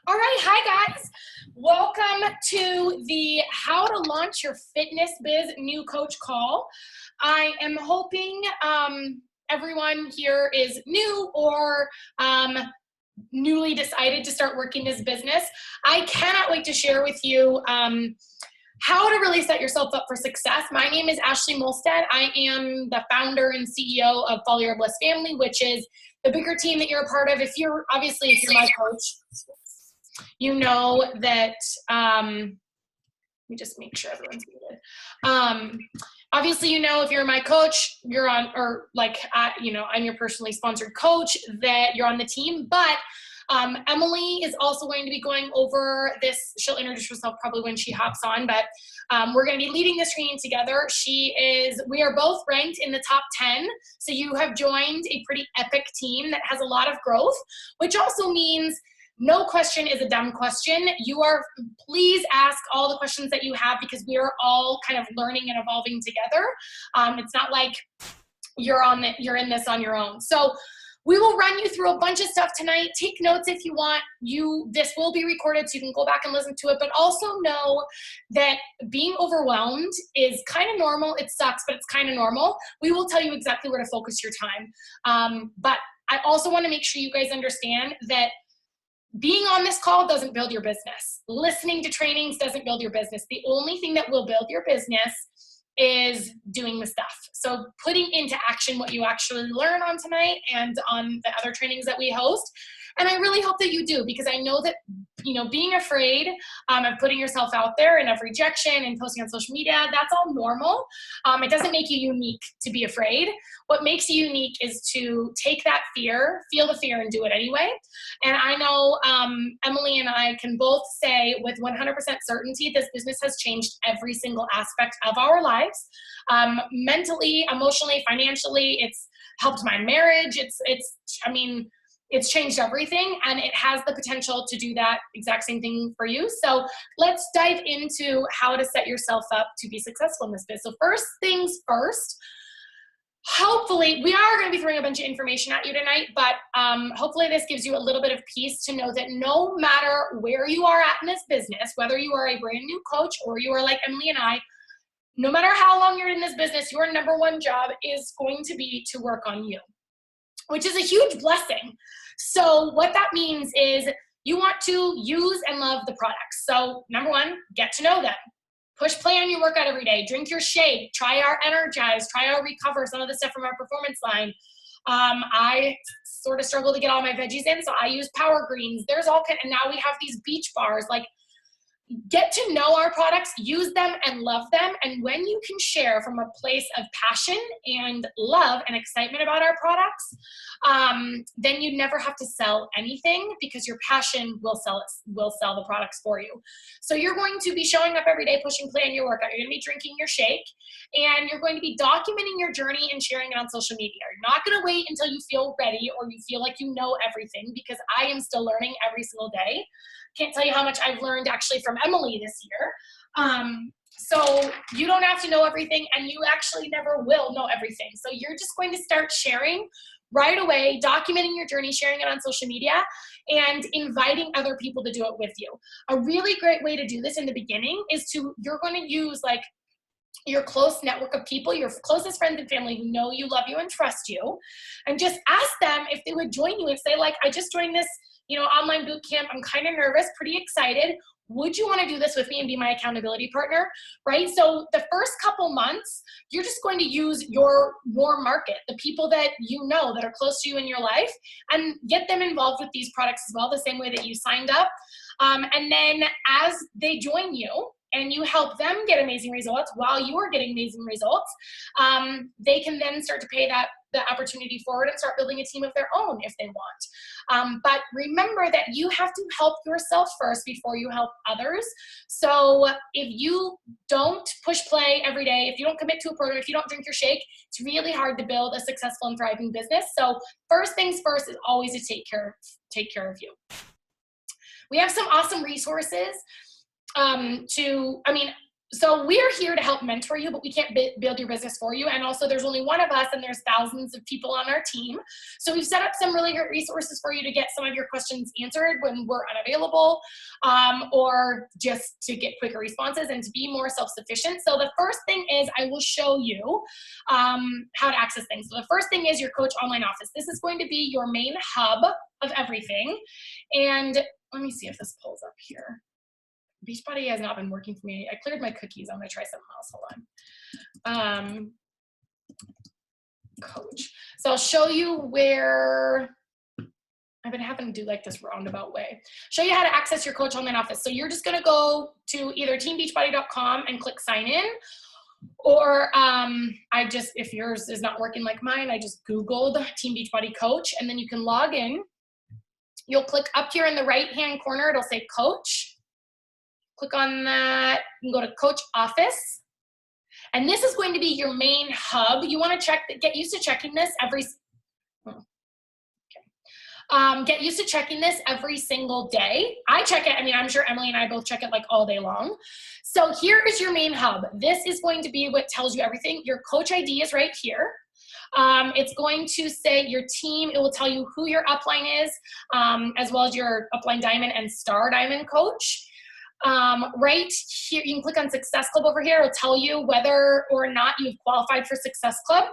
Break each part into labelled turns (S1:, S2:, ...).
S1: All right, hi guys. Welcome to the How to Launch Your Fitness Biz New Coach call. I am hoping everyone here is new or newly decided to start working this business. I cannot wait to share with you how to really set yourself up for success. My name is Ashley Molstead. I am the founder and CEO of Follow Your Bliss Family, which is the bigger team that you're a part of. If you're my coach, you know that, let me just make sure everyone's muted. Obviously, you know, if you're my coach, you're on, or like, I'm your personally sponsored coach, that you're on the team. But Emily is also going to be going over this. She'll introduce herself probably when she hops on, but we're going to be leading this training together. We are both ranked in the top 10. So you have joined a pretty epic team that has a lot of growth, which also means no question is a dumb question. Please ask all the questions that you have, because we are all kind of learning and evolving together. It's not like you're in this on your own. So we will run you through a bunch of stuff tonight. Take notes if you want. This will be recorded, so you can go back and listen to it. But also know that being overwhelmed is kind of normal. It sucks, but it's kind of normal. We will tell you exactly where to focus your time. But I also want to make sure you guys understand that being on this call doesn't build your business. Listening to trainings doesn't build your business. The only thing that will build your business is doing the stuff. So putting into action what you actually learn on tonight and on the other trainings that we host. And I really hope that you do, because I know that, being afraid of putting yourself out there and of rejection and posting on social media, that's all normal. It doesn't make you unique to be afraid. What makes you unique is to take that fear, feel the fear, and do it anyway. And I know Emily and I can both say with 100% certainty, this business has changed every single aspect of our lives. Mentally, emotionally, financially, it's helped my marriage. It's changed everything, and it has the potential to do that exact same thing for you. So let's dive into how to set yourself up to be successful in this business. So first things first, hopefully, we are going to be throwing a bunch of information at you tonight, but hopefully this gives you a little bit of peace to know that no matter where you are at in this business, whether you are a brand new coach or you are like Emily and I, no matter how long you're in this business, your number one job is going to be to work on you, which is a huge blessing. So what that means is you want to use and love the products. So number one, get to know them. Push play on your workout every day. Drink your shake. Try our Energize. Try our Recover, some of the stuff from our performance line. I sort of struggle to get all my veggies in, so I use Power Greens. There's all kind, and now we have these beach bars. Like, get to know our products, use them, and love them. And when you can share from a place of passion and love and excitement about our products, then you never have to sell anything, because your passion will sell the products for you. So you're going to be showing up every day, pushing play on your workout. You're going to be drinking your shake, and you're going to be documenting your journey and sharing it on social media. You're not going to wait until you feel ready or you feel like you know everything, because I am still learning every single day. Can't tell you how much I've learned actually from Emily this year. So you don't have to know everything, and you actually never will know everything. So you're just going to start sharing right away, documenting your journey, sharing it on social media, and inviting other people to do it with you. A really great way to do this in the beginning is you're going to use like your close network of people, your closest friends and family who know you, love you, and trust you, and just ask them if they would join you and say, like, I just joined this online boot camp. I'm kind of nervous, pretty excited. Would you want to do this with me and be my accountability partner, right? So the first couple months, you're just going to use your warm market, the people that you know that are close to you in your life, and get them involved with these products as well, the same way that you signed up. And then as they join you, and you help them get amazing results while you are getting amazing results, they can then start to pay the opportunity forward and start building a team of their own if they want. But remember that you have to help yourself first before you help others. So if you don't push play every day, if you don't commit to a program, if you don't drink your shake, it's really hard to build a successful and thriving business. So first things first is always to take care of you. We have some awesome resources. So we're here to help mentor you, but we can't build your business for you. And also there's only one of us and there's thousands of people on our team. So we've set up some really great resources for you to get some of your questions answered when we're unavailable, or just to get quicker responses and to be more self-sufficient. So the first thing is I will show you how to access things. So the first thing is your Coach Online Office. This is going to be your main hub of everything. And let me see if this pulls up here. Beachbody has not been working for me. I cleared my cookies. I'm going to try something else. Hold on. Coach. So I'll show you where I've been having to do like this roundabout way. Show you how to access your Coach Online Office. So you're just going to go to either teambeachbody.com and click sign in, or if yours is not working like mine, I just Googled Team Beachbody Coach, and then you can log in. You'll click up here in the right-hand corner. It'll say Coach. Click on that, you can go to Coach Office. And this is going to be your main hub. You want to get used to checking this get used to checking this every single day. I check it, I'm sure Emily and I both check it like all day long. So here is your main hub. This is going to be what tells you everything. Your Coach ID is right here. It's going to say your team. It will tell you who your upline is, as well as your upline diamond and star diamond coach. Right here, you can click on Success Club over here. It'll tell you whether or not you've qualified for Success Club.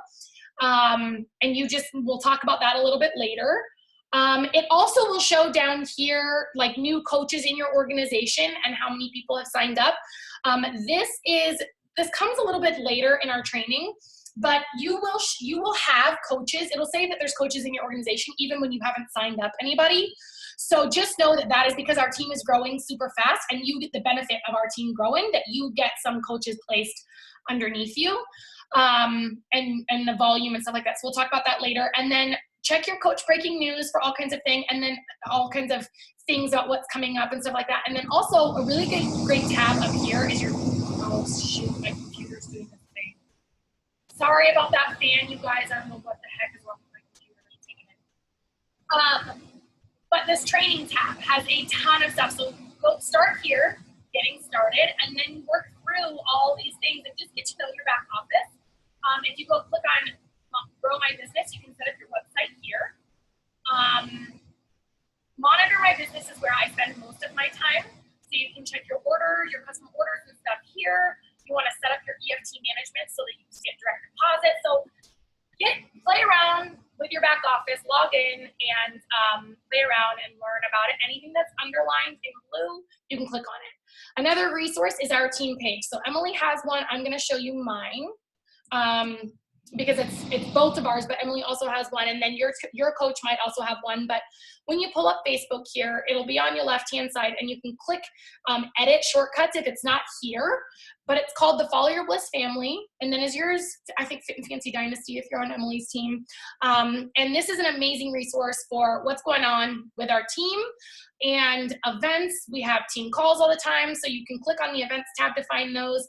S1: And we'll talk about that a little bit later. It also will show down here like new coaches in your organization and how many people have signed up. This comes a little bit later in our training, but you will have coaches. It'll say that there's coaches in your organization even when you haven't signed up anybody. So just know that that is because our team is growing super fast, and you get the benefit of our team growing, that you get some coaches placed underneath you, and the volume and stuff like that. So we'll talk about that later. And then check your coach breaking news for all kinds of things, and then all kinds of things about what's coming up and stuff like that. And then also a really great tab up here is your, oh shoot, my computer's doing this thing. Sorry about that fan, you guys. I don't know what the heck is wrong with my computer. But this training tab has a ton of stuff. So go start here, getting started, and then work through all these things and just get to know your back office. If you go click on Grow My Business, you can set up your website here. Monitor My Business is where I spend most of my time. So you can check your orders, your custom orders and stuff here. You want to set up your EFT management so that you can get direct deposit. So play around with your back office, log in, and play around and learn about it. Anything that's underlined in blue, you can click on it. Another resource is our team page. So Emily has one. I'm going to show you mine because it's both of ours, but Emily also has one, and then your coach might also have one. But when you pull up Facebook here, it'll be on your left-hand side, and you can click edit shortcuts if it's not here. But it's called the Follow Your Bliss Family, and then is yours, I think, Fit and Fancy Dynasty if you're on Emily's team. And this is an amazing resource for what's going on with our team and events. We have team calls all the time, so you can click on the events tab to find those.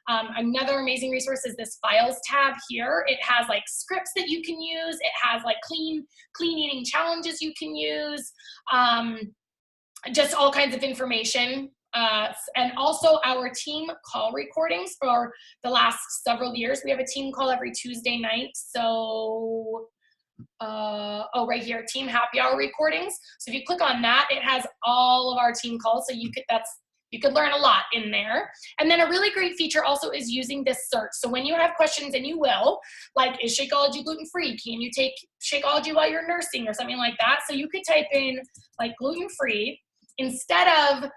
S1: Another amazing resource is this files tab here. It has like scripts that you can use. It has like clean eating challenges you can use. Just all kinds of information. And also our team call recordings for the last several years. We have a team call every Tuesday night. So, right here, team happy hour recordings. So if you click on that, it has all of our team calls. So you could learn a lot in there. And then a really great feature also is using this search. So when you have questions, and you will, like, is Shakeology gluten-free? Can you take Shakeology while you're nursing or something like that? So you could type in like gluten-free instead of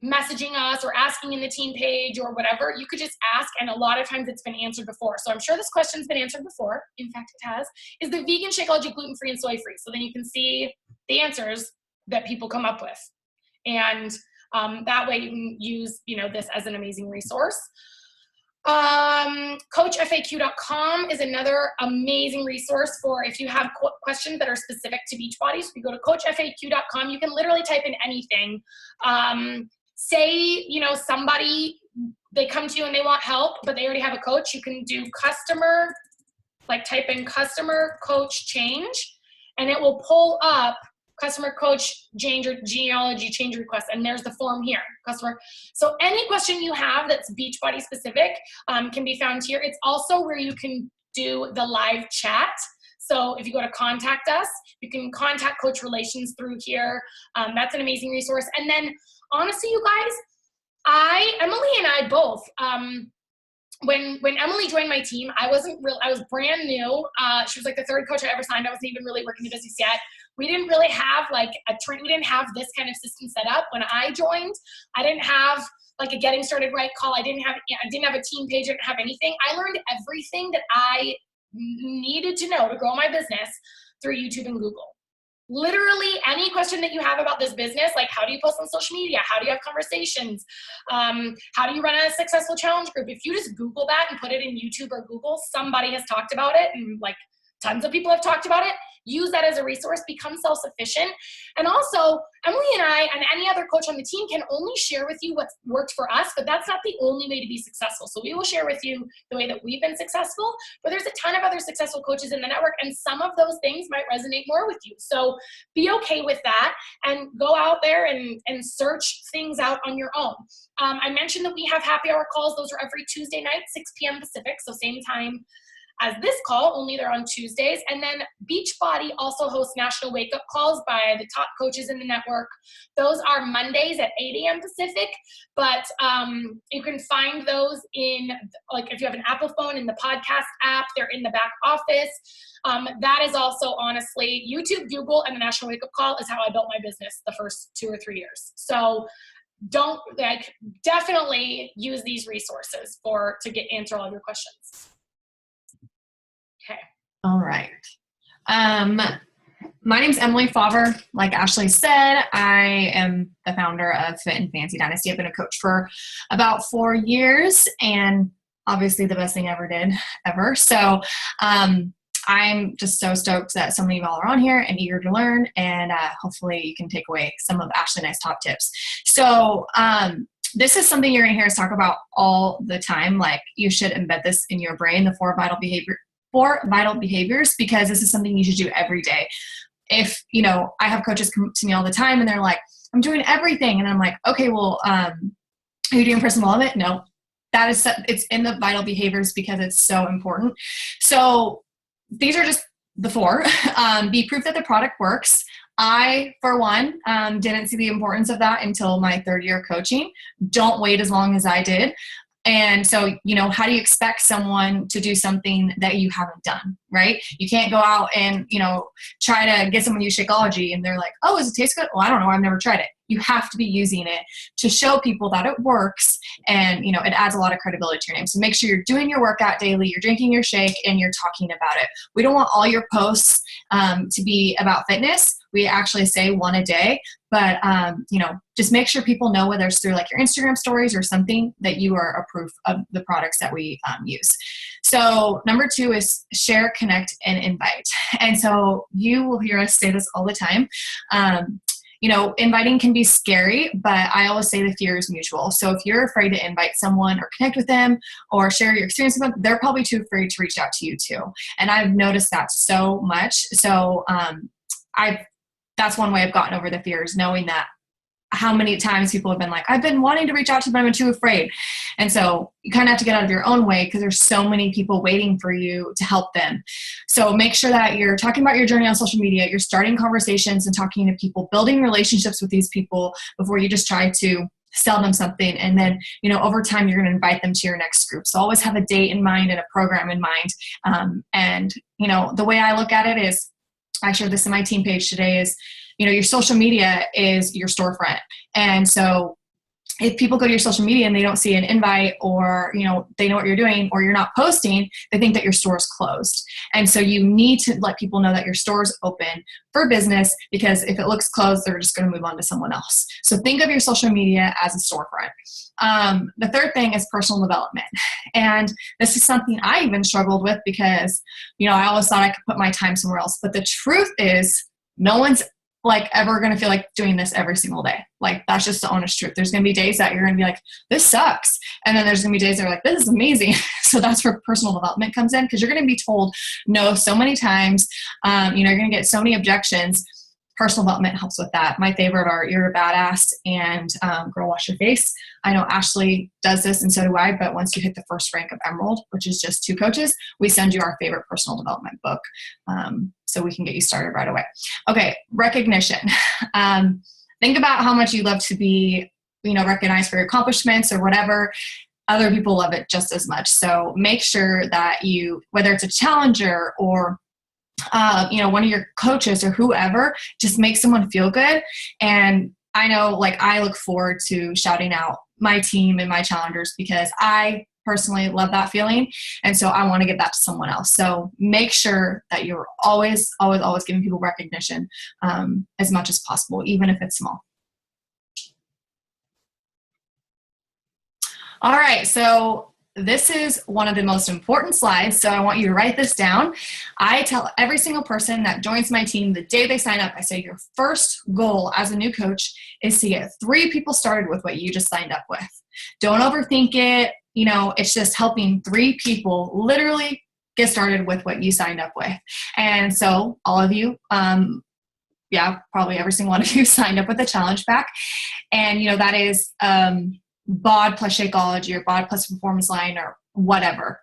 S1: messaging us or asking in the team page or whatever. You could just ask, and a lot of times it's been answered before. So I'm sure this question's been answered before. In fact, it has. Is the vegan Shakeology gluten-free and soy-free? So then you can see the answers that people come up with. And that way you can use, this as an amazing resource. CoachFAQ.com is another amazing resource for if you have questions that are specific to Beachbody. So if you go to CoachFAQ.com, you can literally type in anything. Say, somebody, they come to you and they want help, but they already have a coach. You can do type in customer coach change, and it will pull up customer coach genealogy change request, and there's the form here, customer. So any question you have that's Beachbody specific can be found here. It's also where you can do the live chat. So if you go to contact us, you can contact Coach Relations through here. That's an amazing resource. And then honestly, you guys, Emily and I both, when Emily joined my team, I was brand new. She was like the third coach I ever signed. I wasn't even really working the business yet. We didn't really have like we didn't have this kind of system set up. When I joined, I didn't have like a getting started right call. I didn't have a team page. I didn't have anything. I learned everything that I needed to know to grow my business through YouTube and Google. Literally any question that you have about this business, like how do you post on social media? How do you have conversations? How do you run a successful challenge group? If you just Google that and put it in YouTube or Google, somebody has talked about it, and like tons of people have talked about it. Use that as a resource, become self-sufficient. And also, Emily and I and any other coach on the team can only share with you what's worked for us, but that's not the only way to be successful. So we will share with you the way that we've been successful, but there's a ton of other successful coaches in the network, and some of those things might resonate more with you. So be okay with that and go out there and search things out on your own. I mentioned that we have happy hour calls. Those are every Tuesday night, 6 p.m. Pacific, so same time as this call, only they're on Tuesdays. And then Beachbody also hosts national wake-up calls by the top coaches in the network. Those are Mondays at 8 a.m. Pacific, but you can find those in, like if you have an Apple phone, in the podcast app, they're in the back office. That is also honestly, YouTube, Google, and the national wake-up call is how I built my business the first 2 or 3 years. So definitely use these resources to answer all of your questions. Okay.
S2: All right. My name's Emily Favre. Like Ashley said, I am the founder of Fit and Fancy Dynasty. I've been a coach for about 4 years, and obviously the best thing I ever. So I'm just so stoked that so many of y'all are on here and eager to learn, and hopefully you can take away some of Ashley and I's top tips. So this is something you're going to hear us talk about all the time. Like, you should embed this in your brain, the 4 vital behaviors, because this is something you should do every day. If, I have coaches come to me all the time and they're like, I'm doing everything. And I'm like, okay, well, are you doing personal development? No, it's in the vital behaviors because it's so important. So these are just the 4. Be proof that the product works. I, for one, didn't see the importance of that until my 3rd year of coaching. Don't wait as long as I did. And so, how do you expect someone to do something that you haven't done, right? You can't go out and, try to get someone to use Shakeology and they're like, oh, does it taste good? Well, I don't know. I've never tried it. You have to be using it to show people that it works, and, it adds a lot of credibility to your name. So make sure you're doing your workout daily, you're drinking your shake, and you're talking about it. We don't want all your posts to be about fitness. We actually say 1 a day, but, just make sure people know, whether it's through like your Instagram stories or something, that you are a proof of the products that we use. So number 2 is share, connect, and invite. And so you will hear us say this all the time. Inviting can be scary, but I always say the fear is mutual. So if you're afraid to invite someone or connect with them or share your experience with them, they're probably too afraid to reach out to you too. And I've noticed that so much. So that's one way I've gotten over the fears, knowing that how many times people have been like, I've been wanting to reach out to them, but I'm too afraid. And so you kind of have to get out of your own way, because there's so many people waiting for you to help them. So make sure that you're talking about your journey on social media, you're starting conversations and talking to people, building relationships with these people before you just try to sell them something. And then, over time, you're going to invite them to your next group. So always have a date in mind and a program in mind. And the way I look at it is, I shared this in my team page today, is, your social media is your storefront. And so if people go to your social media and they don't see an invite, or, they know what you're doing, or you're not posting, they think that your store is closed. And so you need to let people know that your store is open for business, because if it looks closed, they're just going to move on to someone else. So think of your social media as a storefront. The 3rd thing is personal development. And this is something I even struggled with, because, I always thought I could put my time somewhere else. But the truth is, no one's ever going to feel like doing this every single day. That's just the honest truth. There's going to be days that you're going to be like, this sucks. And then there's going to be days that are like, this is amazing. So that's where personal development comes in, because you're going to be told no so many times. You're going to get so many objections. personal development helps with that. My favorite are You're a Badass and Girl Wash Your Face. I know Ashley does this, and so do I, but once you hit the first rank of Emerald, which is just 2 coaches, we send you our favorite personal development book, so we can get you started right away. Okay, recognition. Think about how much you love to be, recognized for your accomplishments or whatever. Other people love it just as much. So make sure that you, whether it's a challenger or one of your coaches or whoever, just make someone feel good. And I know, I look forward to shouting out my team and my challengers because I personally love that feeling. And so I want to give that to someone else. So make sure that you're always, always, always giving people recognition as much as possible, even if it's small. All right. So this is one of the most important slides, so I want you to write this down. I tell every single person that joins my team the day they sign up, I say your first goal as a new coach is to get 3 people started with what you just signed up with. Don't overthink it. It's just helping 3 people literally get started with what you signed up with. And so all of you, probably every single one of you signed up with the challenge pack. And, that is BOD plus Shakeology or BOD plus Performance Line or whatever.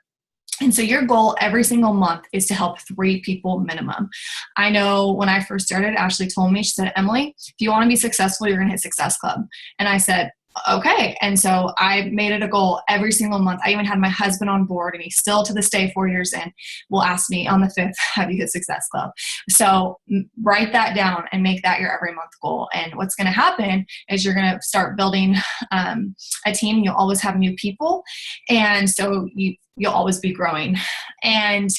S2: And so your goal every single month is to help 3 people minimum. I know when I first started, Ashley told me, she said, Emily, if you want to be successful, you're going to hit Success Club. And I said, okay. And so I made it a goal every single month. I even had my husband on board, and he still to this day, 4 years in, will ask me on the 5th, have you hit Success Club? So write that down and make that your every month goal. And what's going to happen is you're going to start building a team. You'll always have new people. And so you'll always be growing. And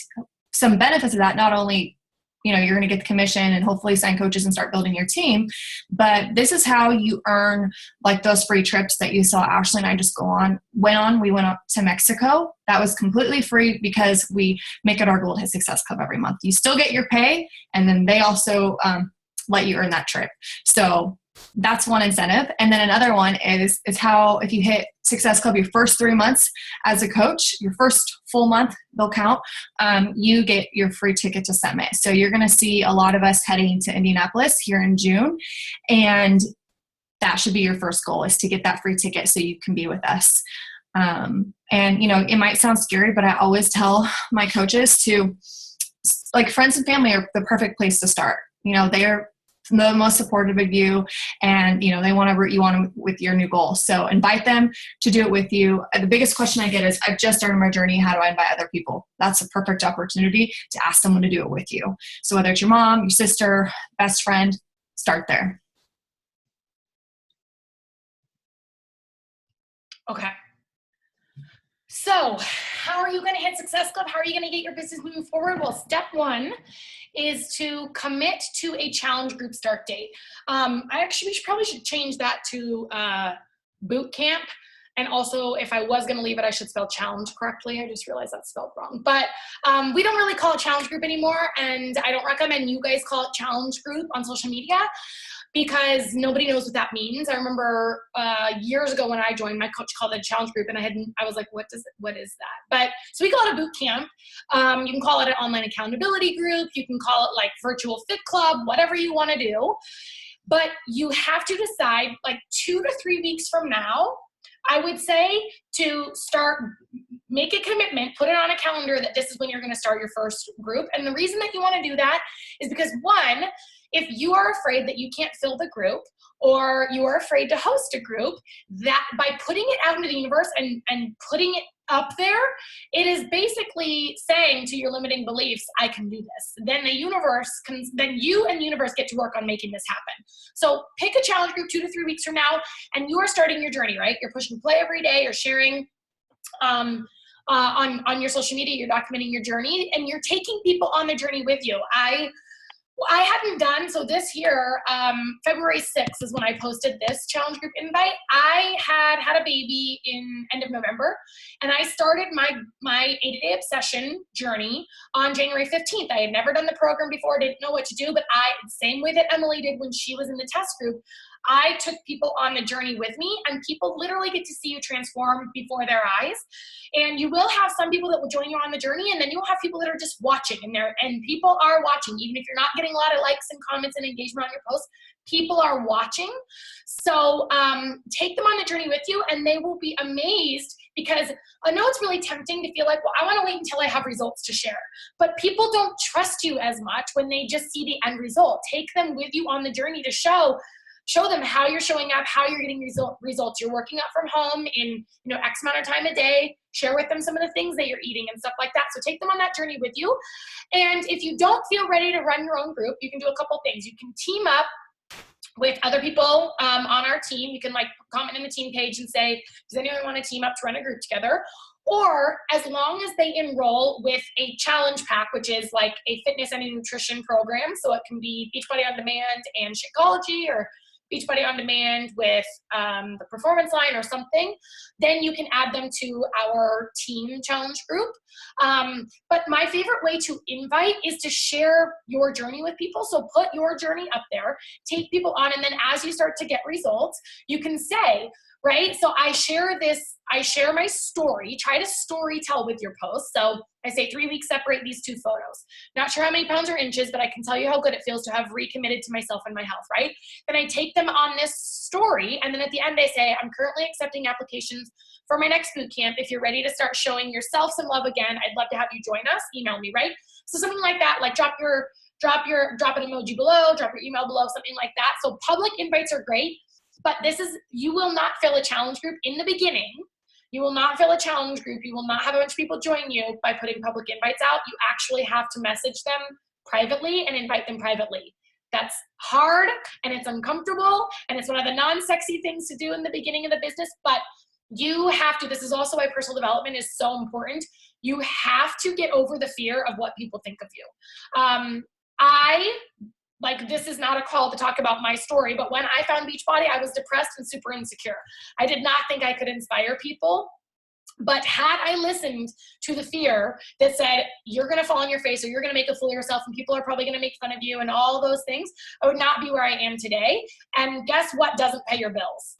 S2: some benefits of that, not only you're going to get the commission and hopefully sign coaches and start building your team. But this is how you earn those free trips that you saw Ashley and I just went on. We went up to Mexico. That was completely free because we make it our goal to hit Success Club every month. You still get your pay, and then they also let you earn that trip. So that's one incentive. And then another one is how if you hit Success Club your first 3 months as a coach, your first full month, they'll count, you get your free ticket to Summit. So you're going to see a lot of us heading to Indianapolis here in June. And that should be your first goal, is to get that free ticket so you can be with us. And, it might sound scary, but I always tell my coaches to, friends and family are the perfect place to start. They're the most supportive of you, and they want to root you on with your new goal. So invite them to do it with you. The biggest question I get is, I've just started my journey, how do I invite other people? That's a perfect opportunity to ask someone to do it with you. So whether it's your mom, your sister, best friend, start there.
S1: Okay. So how are you going to hit Success Club? How are you going to get your business moving forward? Well, step 1 is to commit to a challenge group start date. We probably should change that to boot camp. And also, if I was going to leave it, I should spell challenge correctly. I just realized that's spelled wrong. But we don't really call it challenge group anymore. And I don't recommend you guys call it challenge group on social media, because nobody knows what that means. I remember years ago when I joined, my coach called it a challenge group, and I was like, what is that? But so we call it a boot camp. You can call it an online accountability group. You can call it virtual fit club, whatever you want to do. But you have to decide 2 to 3 weeks from now, I would say, to make a commitment, put it on a calendar that this is when you're going to start your first group. And the reason that you want to do that is because, 1, if you are afraid that you can't fill the group, or you are afraid to host a group, that by putting it out into the universe and putting it up there, it is basically saying to your limiting beliefs, I can do this. Then you and the universe get to work on making this happen. So pick a challenge group 2 to 3 weeks from now, and you are starting your journey, right? You're pushing play every day, you're sharing on your social media, you're documenting your journey, and you're taking people on the journey with you. I hadn't done, so this year, February 6th is when I posted this challenge group invite. I had a baby in end of November, and I started my 80-day obsession journey on January 15th. I had never done the program before, didn't know what to do, but same way that Emily did when she was in the test group, I took people on the journey with me, and people literally get to see you transform before their eyes. And you will have some people that will join you on the journey, and then you'll have people that are just watching, and people are watching. Even if you're not getting a lot of likes and comments and engagement on your posts, people are watching. So take them on the journey with you, and they will be amazed, because I know it's really tempting to feel like, well, I want to wait until I have results to share. But people don't trust you as much when they just see the end result. Take them with you on the journey to show them how you're showing up, how you're getting results. You're working out from home in X amount of time a day. Share with them some of the things that you're eating and stuff like that. So take them on that journey with you. And if you don't feel ready to run your own group, you can do a couple things. You can team up with other people on our team. You can comment in the team page and say, does anyone want to team up to run a group together? Or as long as they enroll with a challenge pack, which is like a fitness and a nutrition program. So it can be Beachbody On Demand and Shakeology, or Beachbody On Demand with the Performance Line or something, then you can add them to our team challenge group. But my favorite way to invite is to share your journey with people. So put your journey up there, take people on, and then as you start to get results, you can say, right? So I share my story, try to story tell with your post. So I say 3 weeks separate these two photos. Not sure how many pounds or inches, but I can tell you how good it feels to have recommitted to myself and my health, right? Then I take them on this story, and then at the end I say, I'm currently accepting applications for my next boot camp. If you're ready to start showing yourself some love again, I'd love to have you join us. Email me, right? So something like that, like drop an emoji below, drop your email below, something like that. So public invites are great. But you will not fill a challenge group in the beginning. You will not fill a challenge group. You will not have a bunch of people join you by putting public invites out. You actually have to message them privately and invite them privately. That's hard, and it's uncomfortable, and it's one of the non-sexy things to do in the beginning of the business, but you have to. This is also why personal development is so important. You have to get over the fear of what people think of you. This is not a call to talk about my story, but when I found Beachbody, I was depressed and super insecure. I did not think I could inspire people. But had I listened to the fear that said, you're going to fall on your face, or you're going to make a fool of yourself, and people are probably going to make fun of you, and all those things, I would not be where I am today. And guess what doesn't pay your bills?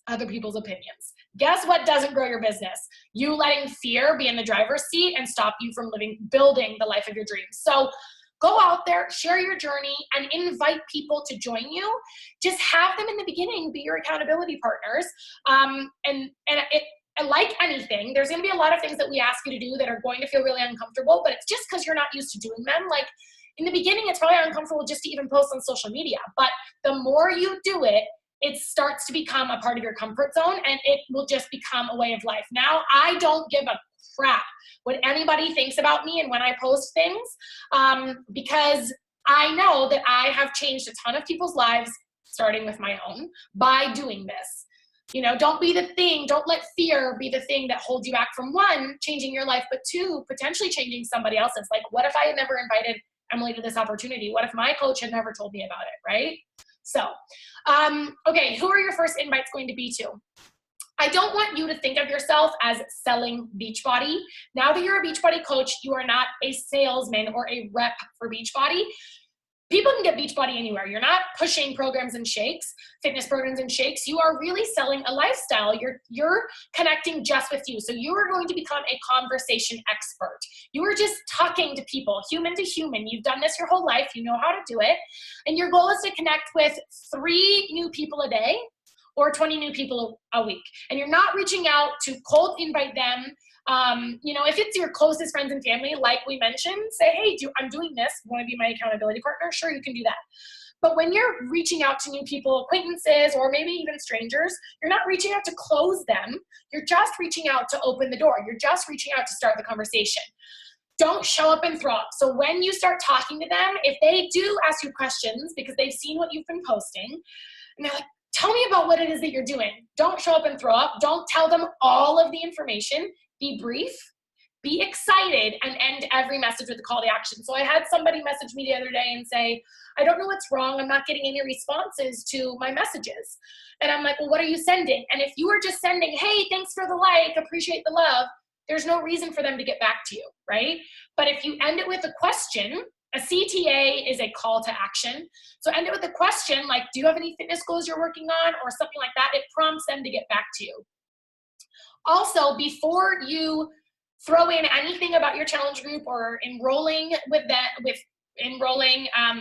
S1: Other people's opinions. Guess what doesn't grow your business? You letting fear be in the driver's seat and stop you from building the life of your dreams. So go out there, share your journey, and invite people to join you. Just have them in the beginning be your accountability partners. And like anything, there's going to be a lot of things that we ask you to do that are going to feel really uncomfortable, but it's just because you're not used to doing them. Like in the beginning, it's probably uncomfortable just to even post on social media, but the more you do it, it starts to become a part of your comfort zone, and it will just become a way of life. Now, I don't give a crap what anybody thinks about me and when I post things, because I know that I have changed a ton of people's lives, starting with my own, by doing this. Don't let fear be the thing that holds you back from, one, changing your life, but two, potentially changing somebody else's. Like, what if I had never invited Emily to this opportunity? What if my coach had never told me about it, right? So, okay, who are your first invites going to be to? I don't want you to think of yourself as selling Beachbody. Now that you're a Beachbody coach, you are not a salesman or a rep for Beachbody. People can get Beachbody anywhere. You're not pushing programs and shakes, fitness programs and shakes. You are really selling a lifestyle. You're connecting just with you. So you are going to become a conversation expert. You are just talking to people, human to human. You've done this your whole life. You know how to do it. And your goal is to connect with 3 new people a day or 20 new people a week. And you're not reaching out to cold invite them. If it's your closest friends and family, like we mentioned, say, hey, I'm doing this. Want to be my accountability partner? Sure, you can do that. But when you're reaching out to new people, acquaintances, or maybe even strangers, you're not reaching out to close them. You're just reaching out to open the door. You're just reaching out to start the conversation. Don't show up and throw up. So when you start talking to them, if they do ask you questions because they've seen what you've been posting, and they're like, tell me about what it is that you're doing. Don't show up and throw up. Don't tell them all of the information. Be brief, be excited, and end every message with a call to action. So I had somebody message me the other day and say, I don't know what's wrong. I'm not getting any responses to my messages. And I'm like, well, what are you sending? And if you are just sending, hey, thanks for the like, appreciate the love, there's no reason for them to get back to you, right? But if you end it with a question, A CTA is a call to action. So end it with a question like, do you have any fitness goals you're working on, or something like that? It prompts them to get back to you. Also, before you throw in anything about your challenge group or enrolling with them,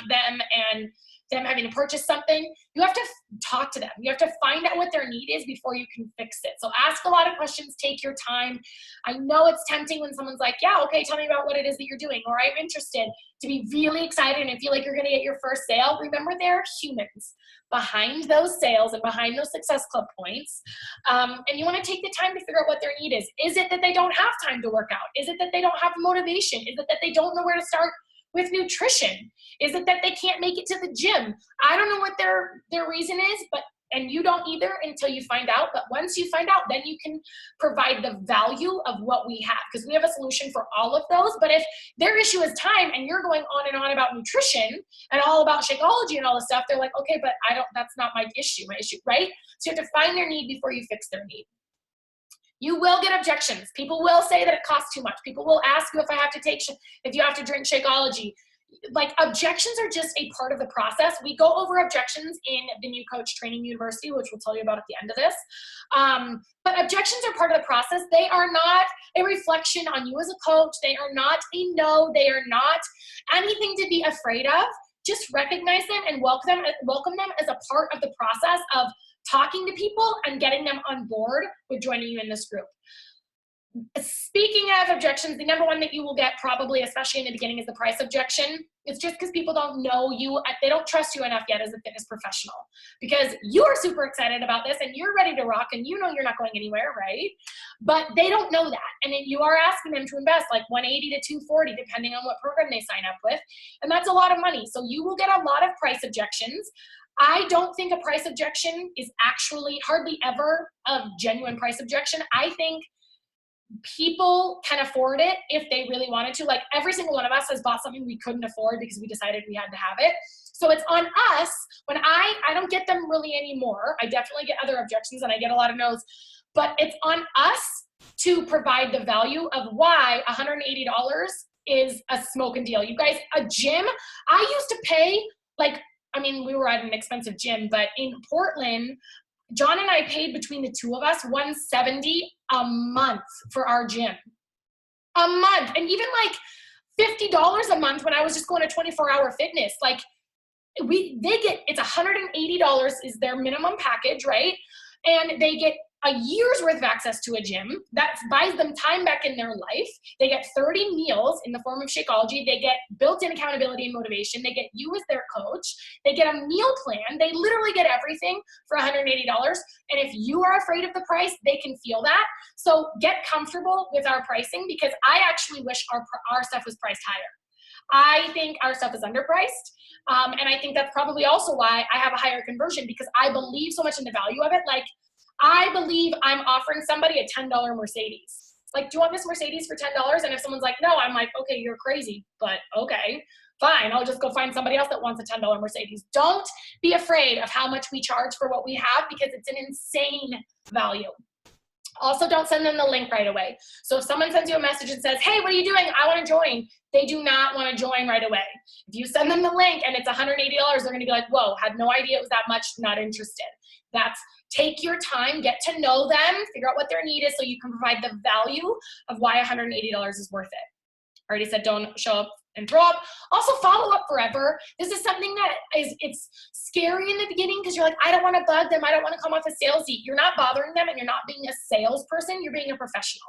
S1: them and them having to purchase something, you have to talk to them. You have to find out what their need is before you can fix it. So ask a lot of questions, take your time. I know it's tempting when someone's like, yeah, okay, tell me about what it is that you're doing, or I'm interested, to be really excited and feel like you're gonna get your first sale. Remember, they're humans behind those sales and behind those Success Club points. And you wanna take the time to figure out what their need is. Is it that they don't have time to work out? Is it that they don't have motivation? Is it that they don't know where to start with nutrition? Is it that they can't make it to the gym? I don't know what their reason is, and you don't either until you find out. But once you find out, then you can provide the value of what we have, because we have a solution for all of those. But if their issue is time and you're going on and on about nutrition and all about Shakeology and all this stuff, they're like, okay, but that's not my issue, right? So you have to find their need before you fix their need. You will get objections. People will say that it costs too much. People will ask you if you have to drink Shakeology. Like, objections are just a part of the process. We go over objections in the New Coach Training University, which we'll tell you about at the end of this. But objections are part of the process. They are not a reflection on you as a coach. They are not a no. They are not anything to be afraid of. Just recognize them and welcome them as a part of the process of talking to people and getting them on board with joining you in this group. Speaking of objections, the number one that you will get probably, especially in the beginning, is the price objection. It's just because people don't know you. They don't trust you enough yet as a fitness professional, because you are super excited about this and you're ready to rock and you know you're not going anywhere, right? But they don't know that. And then you are asking them to invest like $180 to $240, depending on what program they sign up with. And that's a lot of money. So you will get a lot of price objections. I don't think a price objection is actually hardly ever a genuine price objection. I think people can afford it if they really wanted to. Like, every single one of us has bought something we couldn't afford because we decided we had to have it. So it's on us. When I don't get them really anymore. I definitely get other objections and I get a lot of no's, but it's on us to provide the value of why $180 is a smoking deal. You guys, a gym, I used to pay we were at an expensive gym, but in Portland, John and I paid, between the two of us, $170 a month for our gym. A month. And even like $50 a month when I was just going to 24-hour fitness. Like, it's $180 is their minimum package, right? And they get a year's worth of access to a gym. That buys them time back in their life. They get 30 meals in the form of Shakeology. They get built-in accountability and motivation. They get you as their coach. They get a meal plan. They literally get everything for $180. And if you are afraid of the price, they can feel that. So get comfortable with our pricing, because I actually wish our stuff was priced higher. I think our stuff is underpriced. And I think that's probably also why I have a higher conversion, because I believe so much in the value of it. Like, I believe I'm offering somebody a $10 Mercedes. Like, do you want this Mercedes for $10? And if someone's like, no, I'm like, okay, you're crazy, but okay, fine. I'll just go find somebody else that wants a $10 Mercedes. Don't be afraid of how much we charge for what we have, because it's an insane value. Also, don't send them the link right away. So if someone sends you a message and says, hey, what are you doing? I want to join. They do not want to join right away. If you send them the link and it's $180, they're going to be like, whoa, had no idea it was that much, not interested. Take your time, get to know them, figure out what their need is so you can provide the value of why $180 is worth it. I already said don't show up and throw up. Also, follow up forever. This is something that it's scary in the beginning, because you're like, I don't want to bug them. I don't want to come off as salesy. You're not bothering them and you're not being a salesperson. You're being a professional.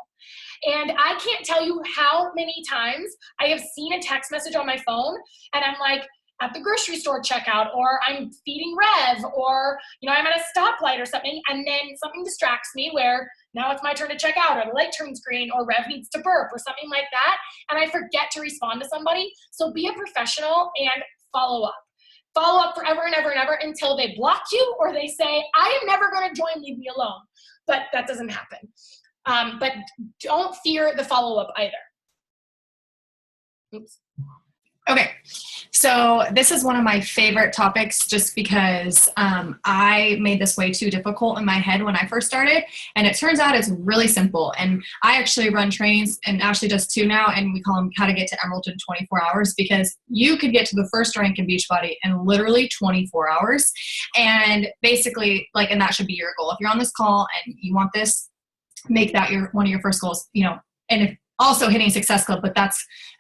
S1: And I can't tell you how many times I have seen a text message on my phone and I'm like, at the grocery store checkout, or I'm feeding Rev, or I'm at a stoplight or something, and then something distracts me where now it's my turn to check out, or the light turns green, or Rev needs to burp, or something like that, and I forget to respond to somebody. So be a professional and follow up. Follow up forever and ever and ever until they block you, or they say, I am never going to join, leave me alone. But that doesn't happen. But don't fear the follow-up either. Oops.
S2: Okay, so this is one of my favorite topics just because I made this way too difficult in my head when I first started, and it turns out it's really simple. And I actually run trainings, and Ashley does too now, and we call them How to Get to Emerald in 24 Hours, because you could get to the first rank in Beachbody in literally 24 hours. And basically, like, and that should be your goal. If you're on this call and you want this, make that one of your first goals, and if also hitting Success Club, but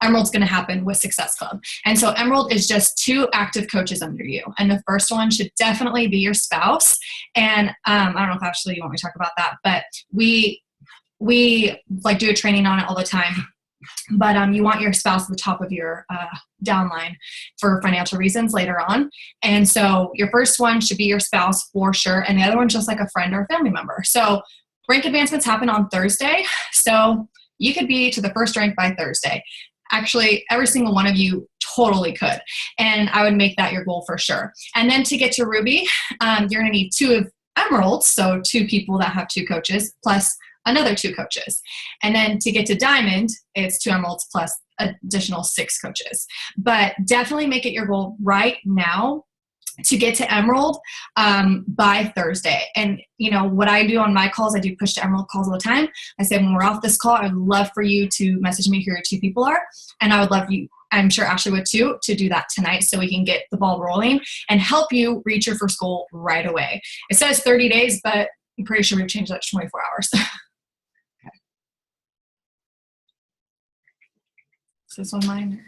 S2: Emerald's going to happen with Success Club. And so Emerald is just 2 active coaches under you. And the first one should definitely be your spouse. And I don't know if Ashley, you want me to talk about that, but we like do a training on it all the time. But you want your spouse at the top of your downline for financial reasons later on. And so your first one should be your spouse for sure. And the other one's just like a friend or a family member. So rank advancements happen on Thursday. So you could be to the first rank by Thursday. Actually, every single one of you totally could. And I would make that your goal for sure. And then to get to Ruby, you're going to need 2 of Emeralds, so 2 people that have 2 coaches, plus another 2 coaches. And then to get to Diamond, it's 2 Emeralds plus additional 6 coaches. But definitely make it your goal right now to get to Emerald by Thursday. And what I do on my calls, I do push to Emerald calls all the time. I say, when we're off this call, I'd love for you to message me who your 2 people are. And I would love you, I'm sure Ashley would too, to do that tonight so we can get the ball rolling and help you reach your first goal right away. It says 30 days, but I'm pretty sure we've changed that to 24 hours. Okay. Is this one mine?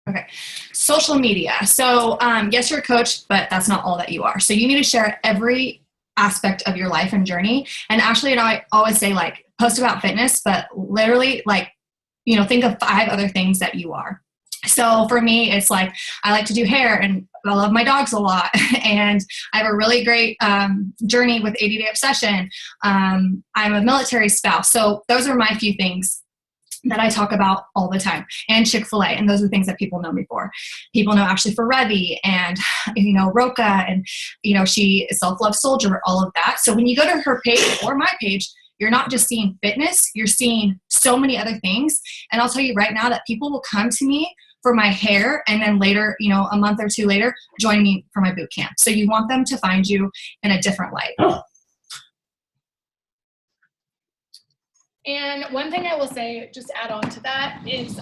S2: Okay. Social media. So yes, you're a coach, but that's not all that you are. So you need to share every aspect of your life and journey. And Ashley and I always say, like, post about fitness, but literally, like, think of 5 other things that you are. So for me, it's like, I like to do hair, and I love my dogs a lot. And I have a really great journey with 80-day obsession. I'm a military spouse. So those are my few things that I talk about all the time, and Chick-fil-A. And those are the things that people know me for. People know Ashley for Revy and, Roca, and, she is Self-Love Soldier, all of that. So when you go to her page or my page, you're not just seeing fitness, you're seeing so many other things. And I'll tell you right now that people will come to me for my hair, and then later, a month or 2 later, join me for my boot camp. So you want them to find you in a different light.
S1: And one thing I will say, just add on to that, is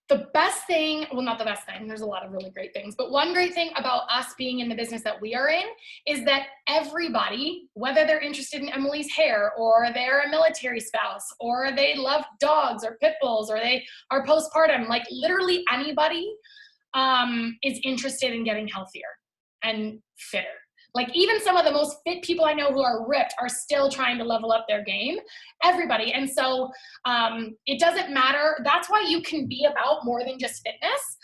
S1: the best thing, well, not the best thing, there's a lot of really great things, but one great thing about us being in the business that we are in is that everybody, whether they're interested in Emily's hair, or they're a military spouse, or they love dogs or pit bulls, or they are postpartum, like literally anybody is interested in getting healthier and fitter. Like, even some of the most fit people I know who are ripped are still trying to level up their game. Everybody. And so it doesn't matter. That's why you can be about more than just fitness.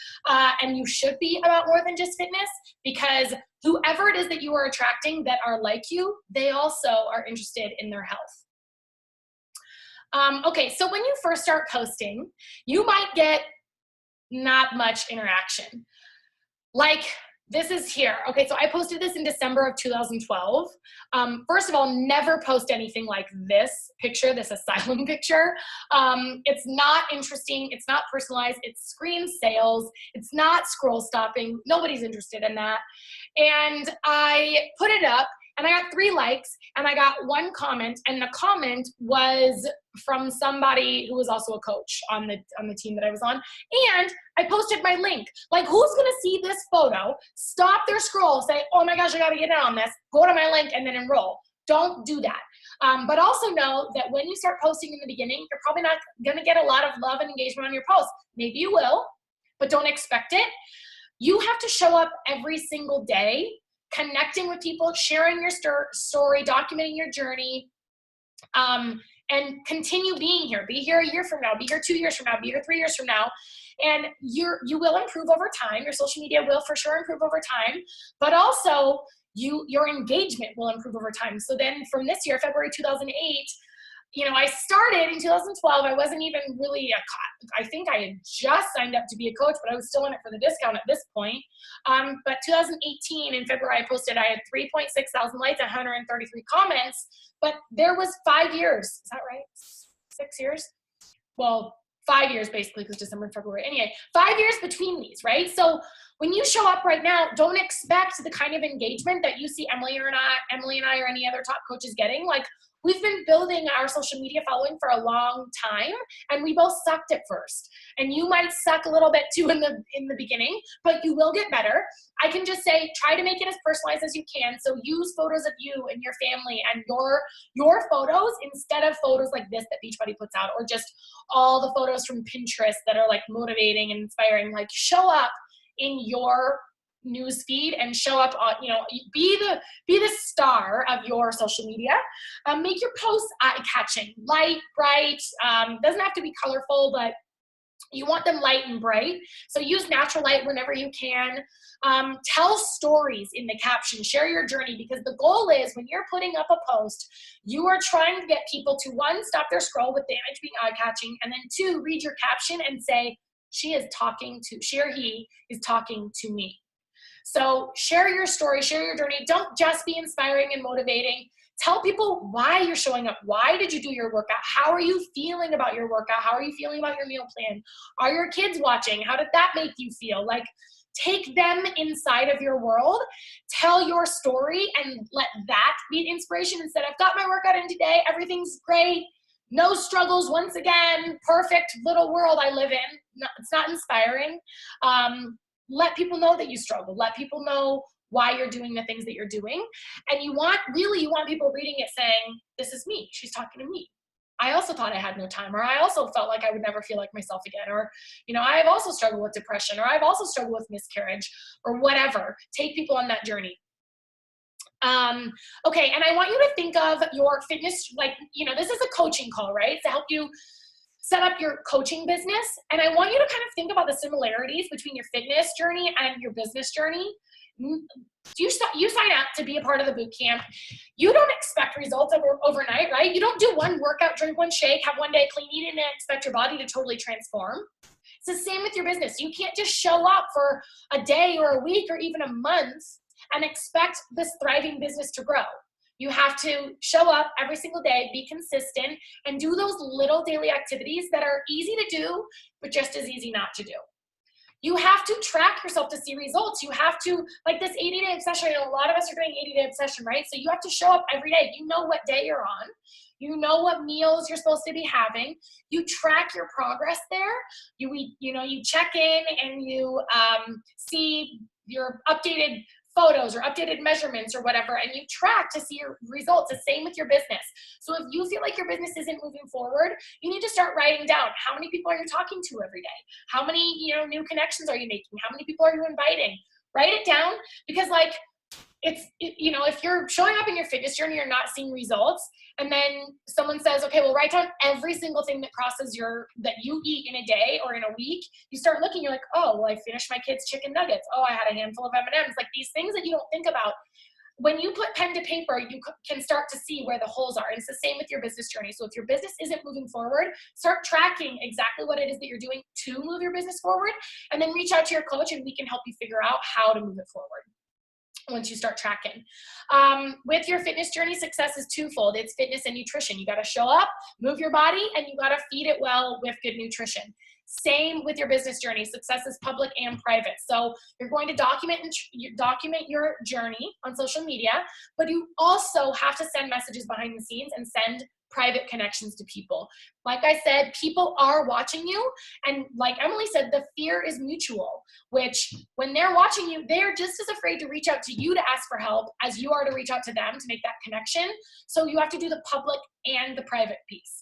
S1: And you should be about more than just fitness, because whoever it is that you are attracting that are like you, they also are interested in their health. Okay, so when you first start posting, you might get not much interaction. Like, this is here. Okay, so I posted this in December of 2012. First of all, never post anything like this picture, this asylum picture. It's not interesting. It's not personalized. It screams sales. It's not scroll stopping. Nobody's interested in that. And I put it up, and I got 3 likes, and I got 1 comment, and the comment was from somebody who was also a coach on the team that I was on. And I posted my link. Like, who's gonna see this photo, stop their scroll, say, oh my gosh, I gotta get in on this, go to my link, and then enroll? Don't do that. But also know that when you start posting in the beginning, you're probably not gonna get a lot of love and engagement on your post. Maybe you will, but don't expect it. You have to show up every single day, connecting with people, sharing your story, documenting your journey, and continue being here. Be here a year from now, be here 2 years from now, be here 3 years from now. And you will improve over time. Your social media will for sure improve over time, but also your engagement will improve over time. So then from this year, February 2008, I started in 2012. I wasn't even really I think I had just signed up to be a coach, but I was still in it for the discount at this point. But 2018 in February, I posted, I had 3.6 thousand likes, 133 comments, but there was 5 years. Is that right? 6 years? Well, 5 years basically, because December and February. Anyway, 5 years between these, right? So when you show up right now, don't expect the kind of engagement that you see Emily and I or any other top coaches getting. Like, we've been building our social media following for a long time, and we both sucked at first. And you might suck a little bit too in the beginning, but you will get better. I can just say, try to make it as personalized as you can. So use photos of you and your family and your photos instead of photos like this that Beachbody puts out, or just all the photos from Pinterest that are like motivating and inspiring. Like, show up in your news feed and show up on, be the star of your social media. Make your posts eye-catching, light, bright, doesn't have to be colorful, but you want them light and bright. So use natural light whenever you can. Tell stories in the caption, share your journey, because the goal is when you're putting up a post, you are trying to get people to, one, stop their scroll with the image being eye-catching, and then two, read your caption and say, she or he is talking to me. So share your story, share your journey. Don't just be inspiring and motivating. Tell people why you're showing up. Why did you do your workout? How are you feeling about your workout? How are you feeling about your meal plan? Are your kids watching? How did that make you feel? Like, take them inside of your world, tell your story, and let that be inspiration instead of, got my workout in today, everything's great, no struggles, once again, perfect little world I live in. No, it's not inspiring. Let people know that you struggle. Let people know why you're doing the things that you're doing. And you want people reading it saying, this is me, she's talking to me. I also thought I had no time, or I also felt like I would never feel like myself again, or, I've also struggled with depression, or I've also struggled with miscarriage, or whatever. Take people on that journey. Okay, and I want you to think of your fitness, this is a coaching call, right? To help you set up your coaching business. And I want you to kind of think about the similarities between your fitness journey and your business journey. You sign up to be a part of the boot camp. You don't expect results overnight, right? You don't do one workout, drink one shake, have one day clean eating, and expect your body to totally transform. It's the same with your business. You can't just show up for a day or a week or even a month and expect this thriving business to grow. You have to show up every single day, be consistent, and do those little daily activities that are easy to do, but just as easy not to do. You have to track yourself to see results. You have to, like this 80-day obsession, I know a lot of us are doing 80-day obsession, right? So you have to show up every day. You know what day you're on. You know what meals you're supposed to be having. You track your progress there. You check in and you see your updated photos or updated measurements or whatever, and you track to see your results. The same with your business. So if you feel like your business isn't moving forward, you need to start writing down, how many people are you talking to every day? How many, new connections are you making? How many people are you inviting? Write it down, because if you're showing up in your fitness journey, you're not seeing results, and then someone says, okay, well, write down every single thing that that you eat in a day or in a week. You start looking, you're like, oh, well, I finished my kids' chicken nuggets. Oh, I had a handful of M&Ms. Like, these things that you don't think about. When you put pen to paper, you can start to see where the holes are. And it's the same with your business journey. So if your business isn't moving forward, start tracking exactly what it is that you're doing to move your business forward, and then reach out to your coach and we can help you figure out how to move it forward once you start tracking. With your fitness journey, success is twofold. It's fitness and nutrition. You got to show up, move your body, and you got to feed it well with good nutrition. Same with your business journey. Success is public and private. So you're going to document your journey on social media, but you also have to send messages behind the scenes and send private connections to people. Like I said, people are watching you. And like Emily said, the fear is mutual, which when they're watching you, they're just as afraid to reach out to you to ask for help as you are to reach out to them to make that connection. So you have to do the public and the private piece.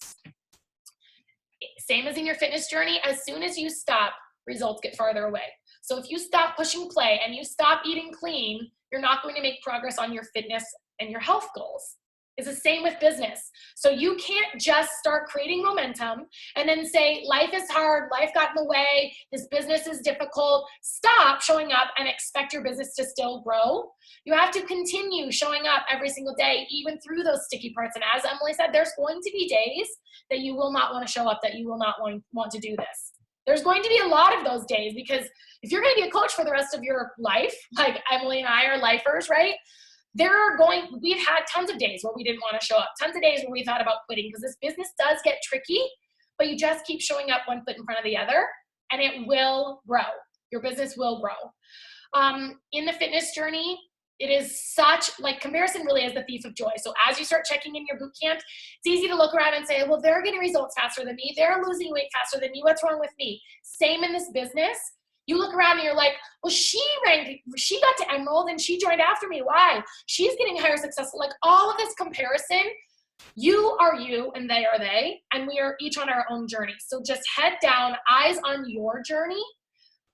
S1: Same as in your fitness journey, as soon as you stop, results get farther away. So if you stop pushing play and you stop eating clean, you're not going to make progress on your fitness and your health goals. It's the same with business. So you can't just start creating momentum and then say, life is hard, life got in the way, this business is difficult. Stop showing up and expect your business to still grow. You have to continue showing up every single day, even through those sticky parts. And as Emily said, there's going to be days that you will not want to show up, that you will not want to do this. There's going to be a lot of those days, because if you're going to be a coach for the rest of your life, like Emily and I are lifers, right? We've had tons of days where we didn't want to show up, tons of days where we thought about quitting, because this business does get tricky, but you just keep showing up one foot in front of the other, and it will grow. Your business will grow. In the fitness journey, it is such, like, comparison really is the thief of joy. So as you start checking in your boot camp, it's easy to look around and say, well, they're getting results faster than me. They're losing weight faster than me. What's wrong with me? Same in this business. You look around and you're like, well, she got to Emerald and she joined after me. Why? She's getting higher successful. Like, all of this comparison, you are you and they are they, and we are each on our own journey. So just head down, eyes on your journey.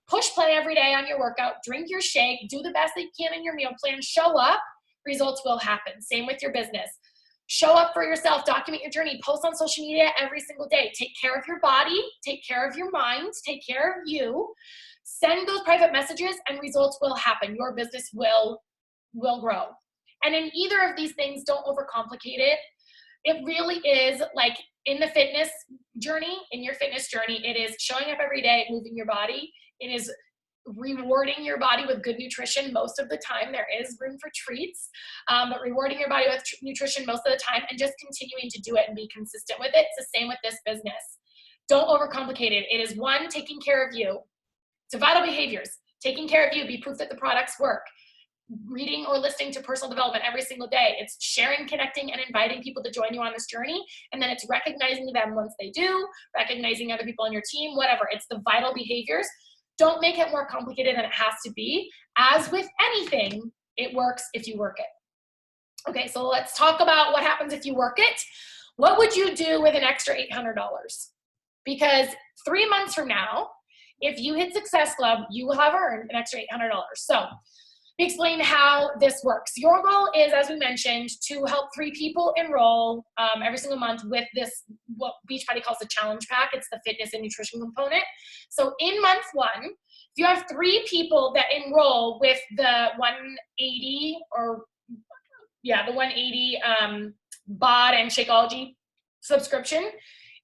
S1: Push play every day on your workout, drink your shake, do the best that you can in your meal plan, show up, results will happen. Same with your business. Show up for yourself, document your journey, post on social media every single day. Take care of your body, take care of your mind, take care of you. Send those private messages and results will happen. Your business will grow. And in either of these things, don't overcomplicate it. It really is like in the fitness journey, in your fitness journey, it is showing up every day, moving your body. It is rewarding your body with good nutrition most of the time. There is room for treats, but rewarding your body with nutrition most of the time and just continuing to do it and be consistent with it. It's the same with this business. Don't overcomplicate it. It is one, taking care of you. So vital behaviors, taking care of you, be proof that the products work. Reading or listening to personal development every single day. It's sharing, connecting, and inviting people to join you on this journey. And then it's recognizing them once they do, recognizing other people on your team, whatever. It's the vital behaviors. Don't make it more complicated than it has to be. As with anything, it works if you work it. Okay, so let's talk about what happens if you work it. What would you do with an extra $800? Because 3 months from now, if you hit Success Club, you will have earned an extra $800. So let me explain how this works. Your goal is, as we mentioned, to help 3 people enroll every single month with this, what Beachbody calls the challenge pack. It's the fitness and nutrition component. So in month 1, if you have 3 people that enroll with the 180 the 180 BOD and Shakeology subscription,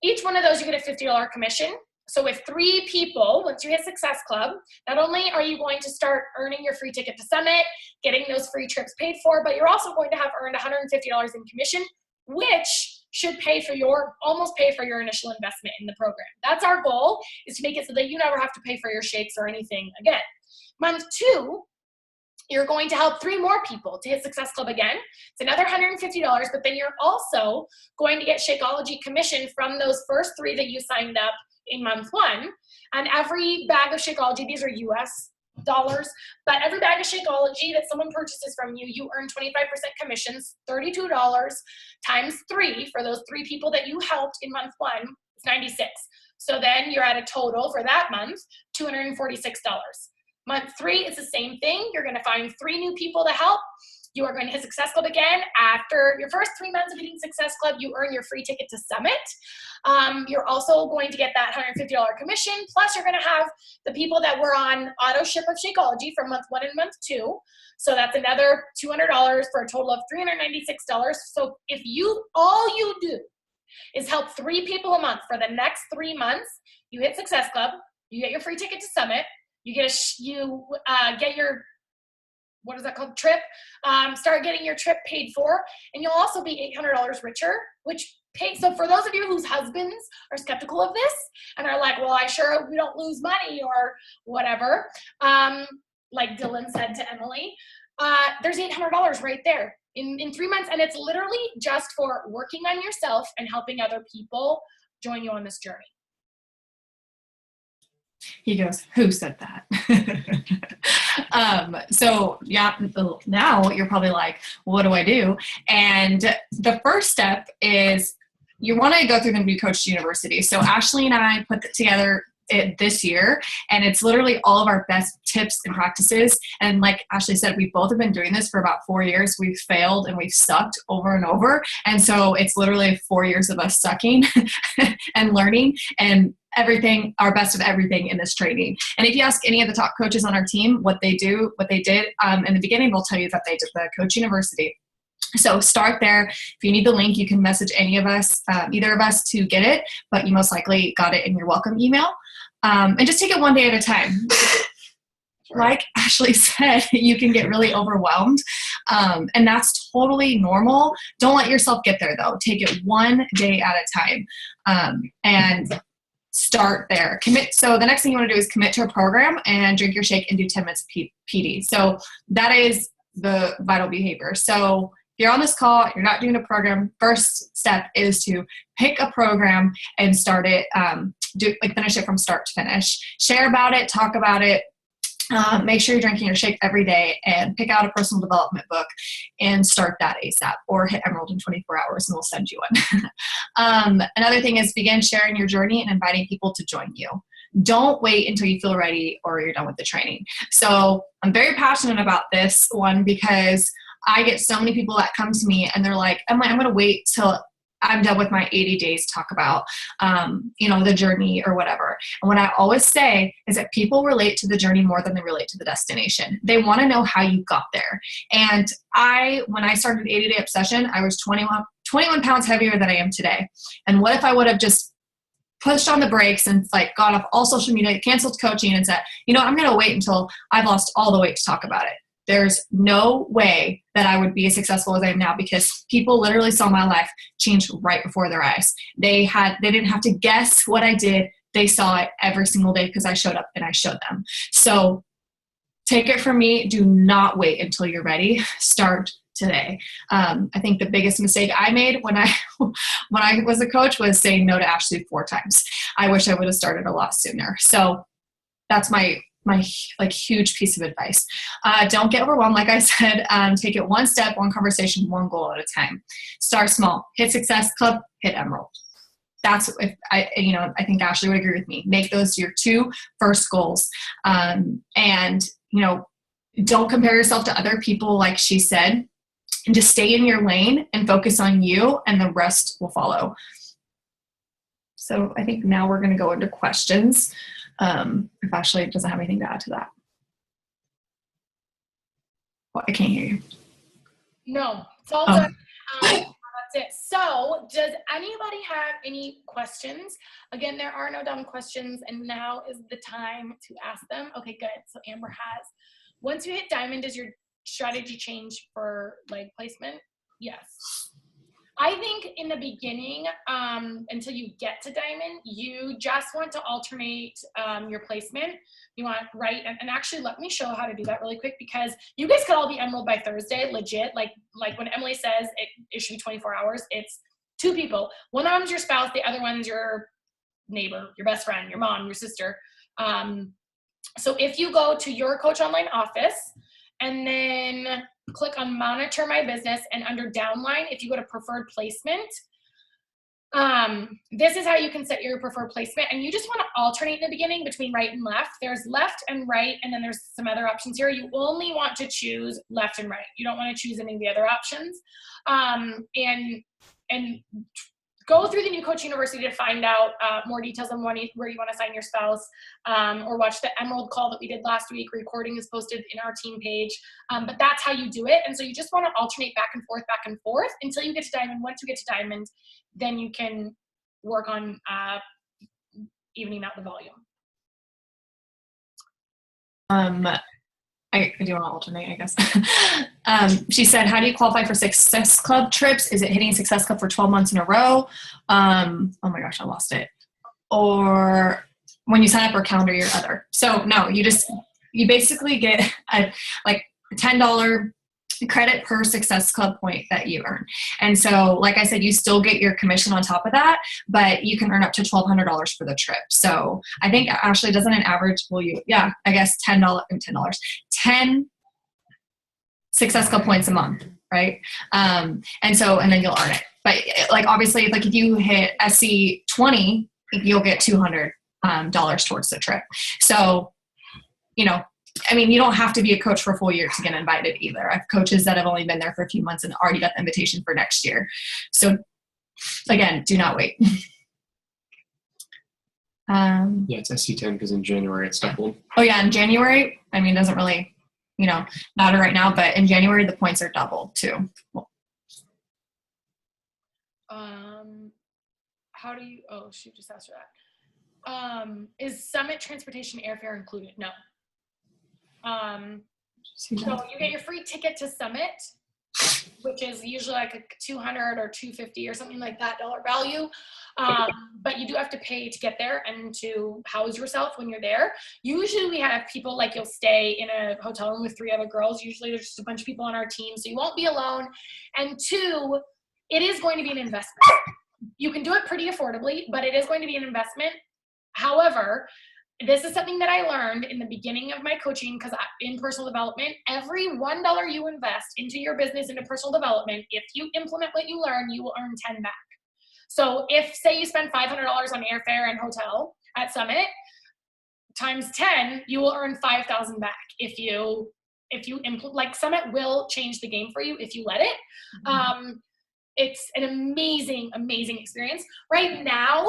S1: each one of those you get a $50 commission. So with 3 people, once you hit Success Club, not only are you going to start earning your free ticket to Summit, getting those free trips paid for, but you're also going to have earned $150 in commission, which should almost pay for your initial investment in the program. That's our goal, is to make it so that you never have to pay for your shakes or anything again. Month 2, you're going to help 3 more people to hit Success Club again. It's another $150, but then you're also going to get Shakeology commission from those first 3 that you signed up in month 1. And every bag of Shakeology, these are US dollars, but every bag of Shakeology that someone purchases from you, you earn 25% commissions, $32 times 3 for those 3 people that you helped in month 1, it's 96. So then you're at a total for that month, $246. Month 3 is the same thing. You're gonna find 3 new people to help. You are going to hit Success Club again. After your first 3 months of hitting Success Club, you earn your free ticket to Summit. You're also going to get that $150 commission. Plus, you're going to have the people that were on auto ship of Shakeology for month 1 and month 2. So that's another $200 for a total of $396. So if all you do is help 3 people a month for the next 3 months, you hit Success Club, you get your free ticket to Summit, you get your, what is that called? Trip. Start getting your trip paid for, and you'll also be $800 richer, so for those of you whose husbands are skeptical of this and are like, well, I sure we don't lose money or whatever, like Dylan said to Emily, there's $800 right there in 3 months, and it's literally just for working on yourself and helping other people join you on this journey.
S2: He goes, who said that? So yeah, now you're probably like, what do I do? And the first step is you want to go through the New Coach University. So Ashley and I put it together this year, and it's literally all of our best tips and practices. And like Ashley said, we both have been doing this for about 4 years. We've failed and we've sucked over and over. And so it's literally 4 years of us sucking and learning and everything, our best of everything in this training. And if you ask any of the top coaches on our team what they did in the beginning, they'll tell you that they did the Coach University. So start there. If you need the link, you can message any of us, either of us, to get it, but you most likely got it in your welcome email. And just take it one day at a time. like Ashley said, you can get really overwhelmed. And that's totally normal. Don't let yourself get there though. Take it one day at a time. And start there. Commit. So the next thing you want to do is commit to a program and drink your shake and do 10 minutes PD. So that is the vital behavior. So if you're on this call, you're not doing a program, first step is to pick a program and start it, finish it from start to finish. Share about it, talk about it. Make sure you're drinking your shake every day and pick out a personal development book and start that ASAP, or hit Emerald in 24 hours and we'll send you one. Another thing is begin sharing your journey and inviting people to join you. Don't wait until you feel ready or you're done with the training. So I'm very passionate about this one because I get so many people that come to me and they're like, I'm going to wait till I'm done with my 80 days to talk about, the journey or whatever. And what I always say is that people relate to the journey more than they relate to the destination. They want to know how you got there. And when I started 80-Day Obsession, I was 21 pounds heavier than I am today. And what if I would have just pushed on the brakes and got off all social media, canceled coaching and said, I'm going to wait until I've lost all the weight to talk about it. There's no way that I would be as successful as I am now because people literally saw my life change right before their eyes. They didn't have to guess what I did. They saw it every single day because I showed up and I showed them. So take it from me. Do not wait until you're ready. Start today. I think the biggest mistake I made when I was a coach was saying no to Ashley 4 times. I wish I would have started a lot sooner. So that's my huge piece of advice. Don't get overwhelmed. Like I said, take it one step, one conversation, one goal at a time. Start small. Hit Success Club, hit Emerald. That's I think Ashley would agree with me. Make those your 2 first goals. And don't compare yourself to other people, like she said, and just stay in your lane and focus on you and the rest will follow. So I think now we're going to go into questions. If Ashley doesn't have anything to add to that. Well, I can't hear you.
S1: No, it's all done. That's it. So does anybody have any questions? Again, there are no dumb questions and now is the time to ask them. Okay, good. So Amber has. Once you hit diamond, does your strategy change for leg placement? Yes. I think in the beginning, until you get to diamond, you just want to alternate your placement. You want right, and actually let me show how to do that really quick because you guys could all be Emerald by Thursday, legit. Like when Emily says it should be 24 hours, it's 2 people. One of them's your spouse, the other one's your neighbor, your best friend, your mom, your sister. So if you go to your Coach Online office and then click on Monitor My Business, and under Downline, if you go to Preferred Placement, this is how you can set your preferred placement. And you just want to alternate in the beginning between right and left. There's left and right, and then there's some other options here. You only want to choose left and right. You don't want to choose any of the other options. And go through the New Coach University to find out more details on where you want to sign your spouse, or watch the Emerald call that we did last week. Recording is posted in our team page, but that's how you do it. And so you just want to alternate back and forth until you get to diamond. Once you get to diamond, then you can work on evening out the volume.
S2: I do want to alternate, I guess. She said, how do you qualify for Success Club trips? Is it hitting Success Club for 12 months in a row? Oh my gosh, I lost it. Or when you sign up for a calendar year other. So no, you basically get a $10 credit per Success Club point that you earn. And so, like I said, you still get your commission on top of that, but you can earn up to $1,200 for the trip. So I think Ashley doesn't an average, I guess $10 Success Club points a month, right? And then you'll earn it. But obviously, if you hit SC 20, you'll get $200 towards the trip. So, you don't have to be a coach for a full year to get invited either. I have coaches that have only been there for a few months and already got the invitation for next year. So again, do not wait.
S3: It's SC10 because in January it's doubled.
S2: Oh yeah, in January, it doesn't really, matter right now, but in January the points are doubled too.
S1: How do you, she just asked her that. Is Summit transportation airfare included? No.
S2: See
S1: So
S2: that?
S1: you get your free ticket to Summit, which is usually like a 200 or 250 or something like that dollar value. But you do have to pay to get there and to house yourself when you're there. Usually we have people, like, you'll stay in a hotel room with 3 other girls. Usually there's just a bunch of people on our team, so you won't be alone. And 2, it is going to be an investment. You can do it pretty affordably, but it is going to be an investment. However, this is something that I learned in the beginning of my coaching, because in personal development, every $1 you invest into your business, into personal development, if you implement what you learn, you will earn 10 back. So if, say, you spend $500 on airfare and hotel at Summit, times 10, you will earn 5,000 back. If you like, Summit will change the game for you if you let it. It's an amazing, amazing experience. Right now,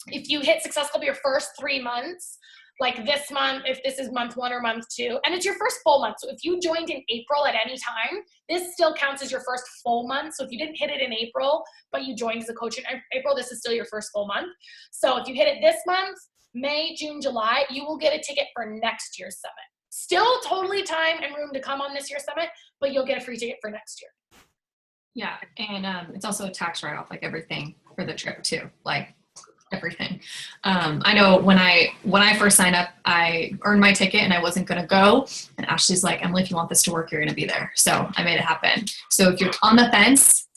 S1: if you hit Success Club your first 3 months, like this month, if this is month 1 or month 2, and it's your first full month. So if you joined in April at any time, this still counts as your first full month. So if you didn't hit it in April, but you joined as a coach in April, this is still your first full month. So if you hit it this month, May, June, July, you will get a ticket for next year's Summit. Still totally time and room to come on this year's Summit, but you'll get a free ticket for next year.
S2: Yeah, and it's also a tax write-off, like everything for the trip too, like everything. I know when I first signed up, I earned my ticket and I wasn't going to go. And Ashley's like, Emily, if you want this to work, you're going to be there. So I made it happen. So if you're on the fence,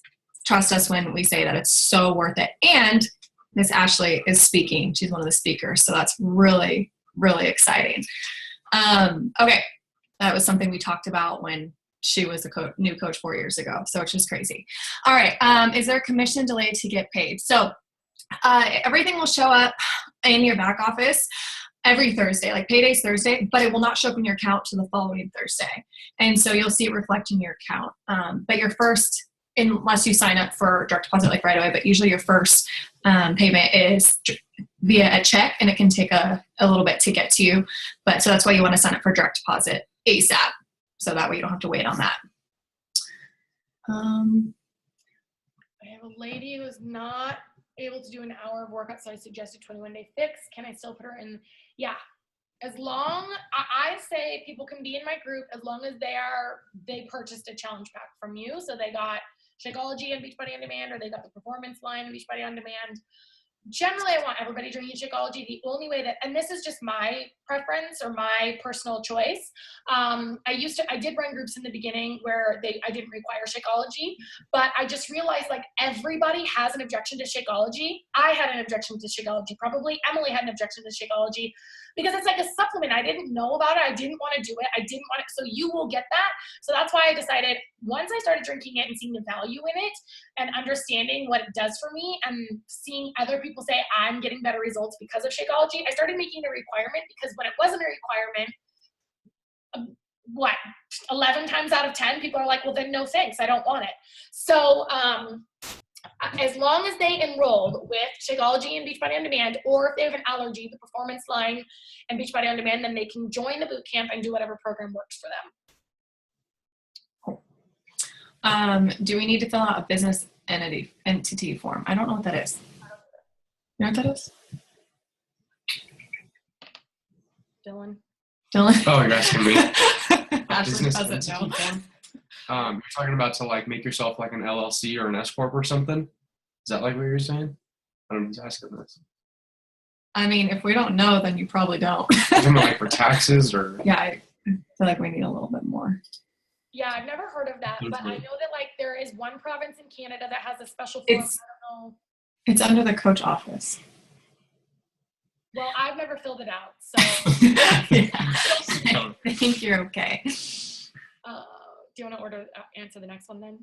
S2: trust us when we say that it's so worth it. And Miss Ashley is speaking. She's one of the speakers. So that's really, really exciting. Okay. That was something we talked about when she was a new coach 4 years ago. So it's just crazy. All right. Is there a commission delay to get paid? So everything will show up in your back office every Thursday, like payday's Thursday, but it will not show up in your account to the following Thursday. And so you'll see it reflect in your account. But your first, unless you sign up for direct deposit like right away, but usually your first payment is via a check, and it can take a little bit to get to you. But so that's why you want to sign up for direct deposit ASAP. So that way you don't have to wait on that.
S1: I have a lady who's not able to do an hour of workout, so I suggested 21-day fix. Can I still put her in? Yeah. As long, I say people can be in my group as long as they purchased a challenge pack from you. So they got Shakeology and Beachbody On Demand, or they got the Performance line and Beachbody On Demand. Generally, I want everybody drinking Shakeology. The only way that, and this is just my preference or my personal choice. I did run groups in the beginning where I didn't require Shakeology, but I just realized, like, everybody has an objection to Shakeology. I had an objection to Shakeology, probably. Emily had an objection to Shakeology because it's like a supplement. I didn't know about it. I didn't want to do it. I didn't want it. So you will get that. So that's why I decided, once I started drinking it and seeing the value in it and understanding what it does for me and seeing other people say I'm getting better results because of Shakeology, I started making it a requirement, because when it wasn't a requirement, 11 times out of 10 people are like, well, then no thanks, I don't want it. So as long as they enrolled with Shakeology and Beachbody On Demand, or if they have an allergy, the Performance line and Beachbody On Demand, then they can join the boot camp and do whatever program works for them.
S2: Do we need to fill out a business entity form? I don't know what that is. You know what that is?
S1: Dylan?
S3: Oh, you're asking me?
S2: Ashley
S3: Business
S2: doesn't
S3: entity
S2: know.
S3: form? You're talking about to, like, make yourself like an LLC or an S corp or something? Is that like what you're saying? I don't know who's asking this.
S2: I mean, if we don't know, then you probably don't.
S3: Isn't it like for taxes or?
S2: Yeah, I feel like we need a little bit more.
S1: Yeah, I've never heard of that, but I know that, like, there is one province in Canada that has a special form. I don't know.
S2: It's under the coach office.
S1: Well, I've never filled it out, so.
S2: Yeah. I think you're okay.
S1: Do you want to answer the next one then?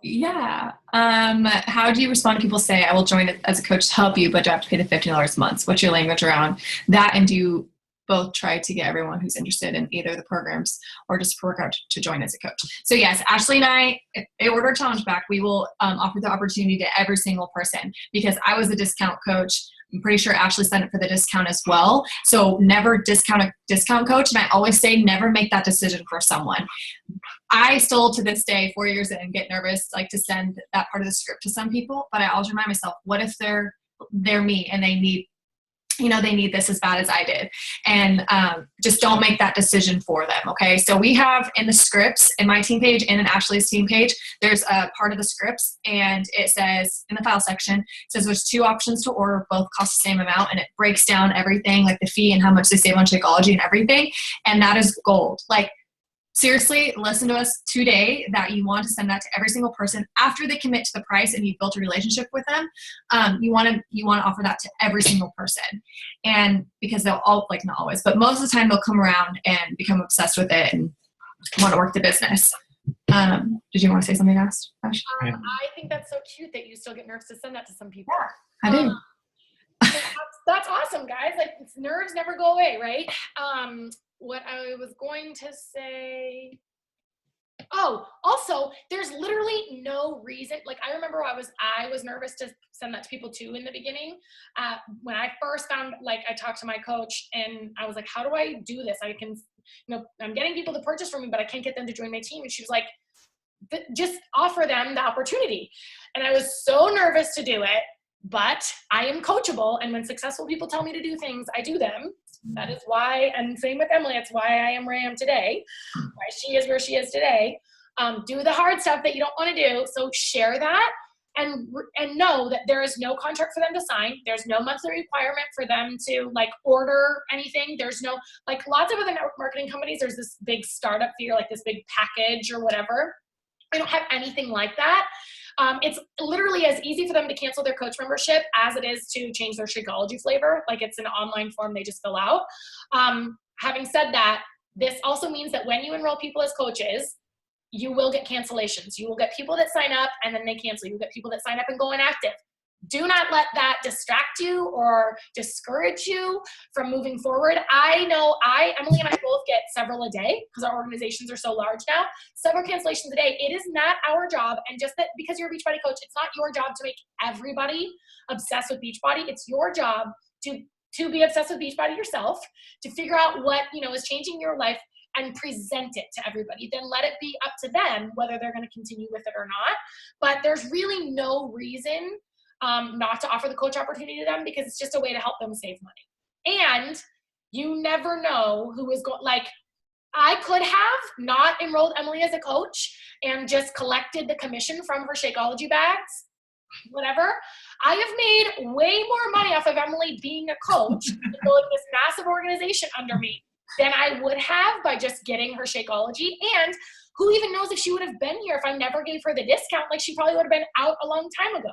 S2: Yeah. How do you respond to people say, I will join as a coach to help you, but do I have to pay the $50 a month? What's your language around that? And do you both try to get everyone who's interested in either the programs or just work out to join as a coach? So yes, Ashley and I, if they order a challenge back, we will offer the opportunity to every single person, because I was a discount coach. I'm pretty sure Ashley signed up for the discount as well. So never discount a discount coach. And I always say, never make that decision for someone. I still, to this day, 4 years in, get nervous, like, to send that part of the script to some people. But I always remind myself, what if they're me and they need they need this as bad as I did. And just don't make that decision for them, okay? So we have in the scripts, in my team page and in Ashley's team page, there's a part of the scripts, and it says, in the file section, it says there's 2 options to order, both cost the same amount, and it breaks down everything, like the fee and how much they save on Shakeology and everything, and that is gold. Like, seriously, listen to us today that you want to send that to every single person after they commit to the price and you've built a relationship with them. You want to offer that to every single person, and because they'll all, like, not always, but most of the time they'll come around and become obsessed with it and want to work the business. Did you want to say something else, Ash?
S1: I think that's so cute that you still get nerves to send that to some people.
S2: Yeah, I do.
S1: That's awesome, guys. Like, nerves never go away, right? What I was going to say. Oh, also, there's literally no reason. Like, I remember I was nervous to send that to people too in the beginning. When I first found, like, I talked to my coach and I was like, how do I do this? I can, I'm getting people to purchase from me, but I can't get them to join my team. And she was like, just offer them the opportunity. And I was so nervous to do it, but I am coachable. And when successful people tell me to do things, I do them. That is why, and same with Emily, it's why I am where I am today, why she is where she is today. Do the hard stuff that you don't want to do. So share that and know that there is no contract for them to sign. There's no monthly requirement for them to, like, order anything. There's no, like, lots of other network marketing companies, there's this big startup fee or like this big package or whatever. I don't have anything like that. It's literally as easy for them to cancel their coach membership as it is to change their Shakeology flavor. Like, it's an online form they just fill out. Having said that, this also means that when you enroll people as coaches, you will get cancellations. You will get people that sign up and then they cancel. You get people that sign up and go inactive. Do not let that distract you or discourage you from moving forward. I know Emily and I both get several a day because our organizations are so large now. Several cancellations a day. It is not our job. And just that because you're a Beachbody coach, it's not your job to make everybody obsessed with Beachbody. It's your job to be obsessed with Beachbody yourself, to figure out what, is changing your life and present it to everybody. Then let it be up to them whether they're going to continue with it or not. But there's really no reason not to offer the coach opportunity to them, because it's just a way to help them save money. And you never know who is going, like, I could have not enrolled Emily as a coach and just collected the commission from her Shakeology bags, whatever. I have made way more money off of Emily being a coach and building this massive organization under me than I would have by just getting her Shakeology. And who even knows if she would have been here if I never gave her the discount? Like, she probably would have been out a long time ago,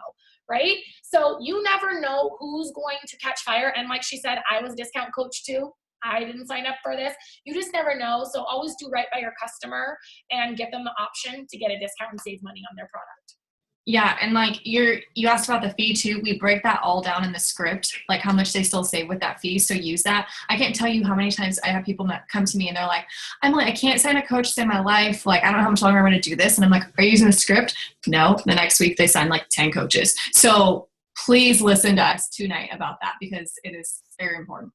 S1: right? So you never know who's going to catch fire. And like she said, I was a discount coach too. I didn't sign up for this. You just never know. So always do right by your customer and give them the option to get a discount and save money on their product.
S2: Yeah, and like you asked about the fee too. We break that all down in the script, like how much they still save with that fee. So use that. I can't tell you how many times I have people that come to me and they're like, Emily, I can't sign a coach to save my life. Like, I don't know how much longer I'm going to do this. And I'm like, are you using the script? No. The next week they sign like 10 coaches. So please listen to us tonight about that, because it is very important.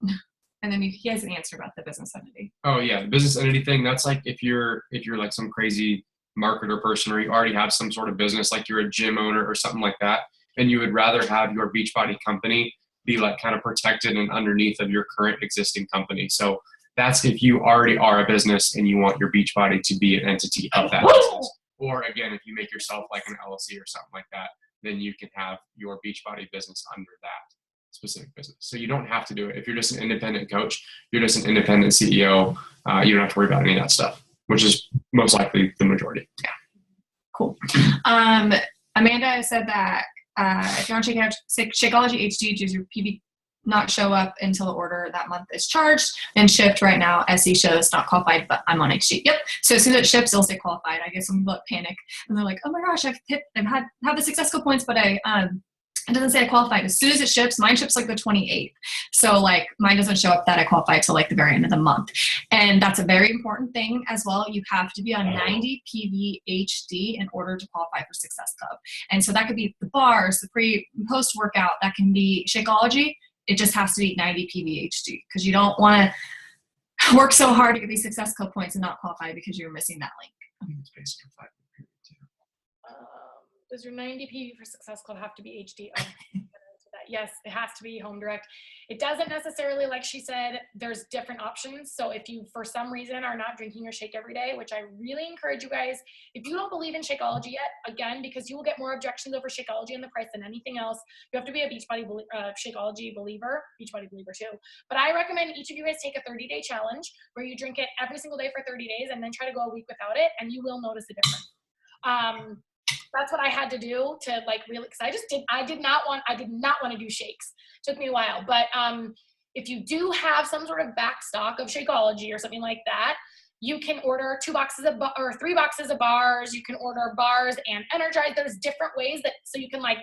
S2: And then he has an answer about the business entity.
S3: Oh yeah, the business entity thing. That's like if you're like some crazy marketer person, or you already have some sort of business, like you're a gym owner or something like that, and you would rather have your Beachbody company be like kind of protected and underneath of your current existing company. So that's if you already are a business and you want your Beachbody to be an entity of that business. Or again, if you make yourself like an LLC or something like that, then you can have your Beachbody business under that specific business. So you don't have to do it. If you're just an independent coach, you're just an independent CEO, you don't have to worry about any of that stuff, which is most likely the majority.
S2: Yeah. Cool. Amanda said that if you want to check out Shakeology HD, does your PB not show up until the order that month is charged and shipped right now? SE shows not qualified, but I'm on HD. Yep. So as soon as it ships, it'll say qualified. I guess some people panic and they're like, oh my gosh, I've had the successful points, but it doesn't say I qualified. As soon as it ships, mine ships like the 28th. So like mine doesn't show up that I qualify till like the very end of the month. And that's a very important thing as well. You have to be on 90 PV in order to qualify for Success Club. And so that could be the bars, the pre and post workout, that can be Shakeology. It just has to be 90 PV because you don't want to work so hard to get these Success Club points and not qualify because you're missing that link.
S3: I think it's based on 5 year period too.
S1: Does your 90 PV for Success Club have to be HD? Oh, I haven't answered that yes, it has to be home direct. It doesn't necessarily, like she said, there's different options. So if you, for some reason, are not drinking your shake every day, which I really encourage you guys, if you don't believe in Shakeology yet, again, because you will get more objections over Shakeology and the price than anything else, you have to be a Beachbody Shakeology believer, Beachbody believer too. But I recommend each of you guys take a 30-day challenge where you drink it every single day for 30 days and then try to go a week without it, and you will notice a difference. That's what I had to do to like really, because I did not want to do shakes. It took me a while, but if you do have some sort of back stock of Shakeology or something like that, you can order 2 boxes of or 3 boxes of bars. You can order bars and Energize. There's different ways that, so you can like,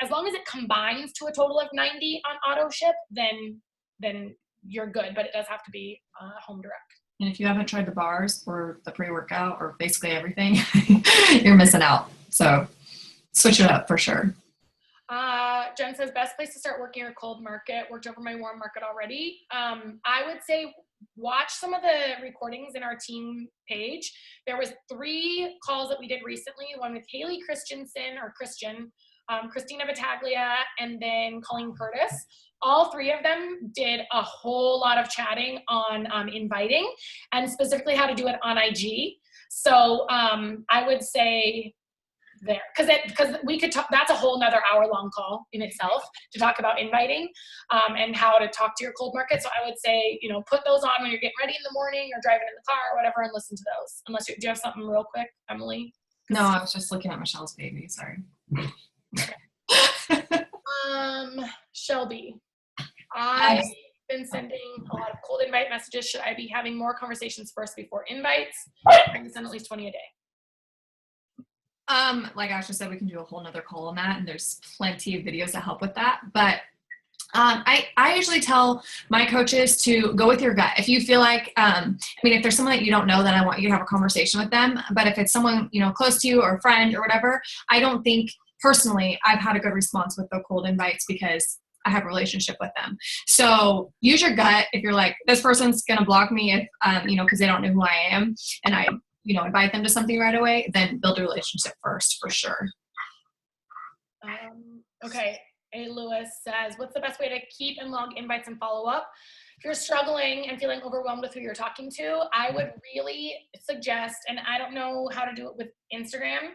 S1: as long as it combines to a total of 90 on auto ship, then you're good. But it does have to be home direct.
S2: And if you haven't tried the bars or the pre-workout or basically everything, you're missing out. So switch it up for sure.
S1: Jen says, best place to start working your cold market. Worked over my warm market already. I would say watch some of the recordings in our team page. There was 3 calls that we did recently, one with Haley Christensen or Christian, Christina Battaglia, and then Colleen Curtis. All 3 of them did a whole lot of chatting on inviting and specifically how to do it on IG. So I would say there, because we could talk, that's a whole nother hour-long call in itself to talk about inviting and how to talk to your cold market. So I would say, put those on when you're getting ready in the morning or driving in the car or whatever and listen to those. Unless do you have something real quick, Emily?
S2: No, I was just looking at Michelle's baby. Sorry.
S1: Shelby, I've been sending a lot of cold invite messages. Should I be having more conversations first before invites? I can send at least 20 a day.
S2: Like Ashley said, we can do a whole nother call on that, and there's plenty of videos that help with that. But I usually tell my coaches to go with your gut. If you feel like, if there's someone that you don't know, then I want you to have a conversation with them. But if it's someone, close to you or a friend or whatever, I don't think personally I've had a good response with the cold invites because I have a relationship with them. So use your gut. If you're like, this person's going to block me if, because they don't know who I am, and I, invite them to something right away, then build a relationship first for sure.
S1: Okay. A. Lewis says, what's the best way to keep and log invites and follow up? If you're struggling and feeling overwhelmed with who you're talking to, I would really suggest, and I don't know how to do it with Instagram,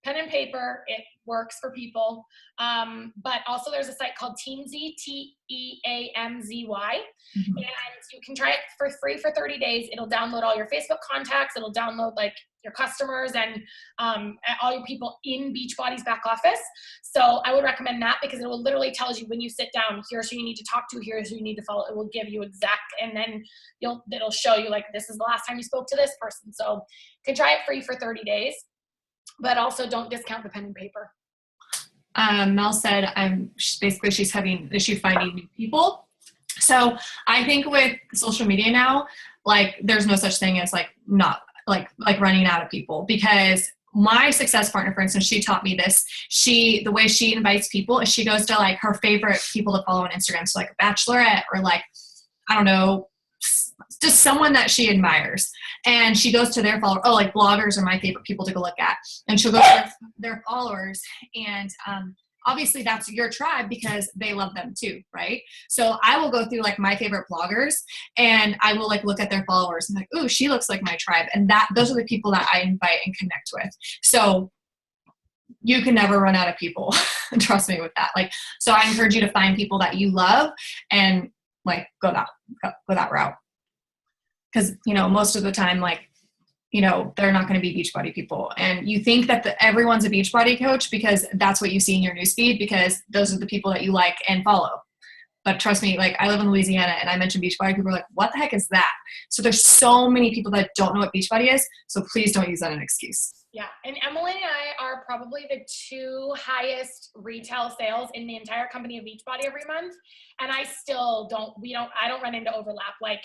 S1: pen and paper, it works for people. But also there's a site called Teamzy, Teamzy.
S2: Mm-hmm.
S1: And you can try it for free for 30 days. It'll download all your Facebook contacts. It'll download like your customers and all your people in Beachbody's back office. So I would recommend that because it will literally tells you when you sit down, here's who you need to talk to, here's who you need to follow. It will give you exact, and then it'll show you like, this is the last time you spoke to this person. So you can try it free for 30 days. But also don't discount the pen and paper.
S2: Mel said, she's having issue finding new people. So I think with social media now, like there's no such thing as like not like running out of people, because my success partner, for instance, she taught me this. The way she invites people is she goes to like her favorite people to follow on Instagram. So like a bachelorette or like, I don't know, just someone that she admires, and she goes to their followers. Oh, like bloggers are my favorite people to go look at, and she'll go to their followers, and obviously that's your tribe because they love them too, right? So I will go through like my favorite bloggers, and I will like look at their followers and like, ooh, she looks like my tribe, and those are the people that I invite and connect with. So you can never run out of people. Trust me with that. Like, so I encourage you to find people that you love and like go that route. Because, most of the time, like, they're not going to be Beachbody people. And you think that everyone's a Beachbody coach because that's what you see in your newsfeed, because those are the people that you like and follow. But trust me, like I live in Louisiana and I mentioned Beachbody, people are like, what the heck is that? So there's so many people that don't know what Beachbody is. So please don't use that as an excuse.
S1: Yeah. And Emily and I are probably the 2 highest retail sales in the entire company of Beachbody every month. And I still I don't run into overlap. Like,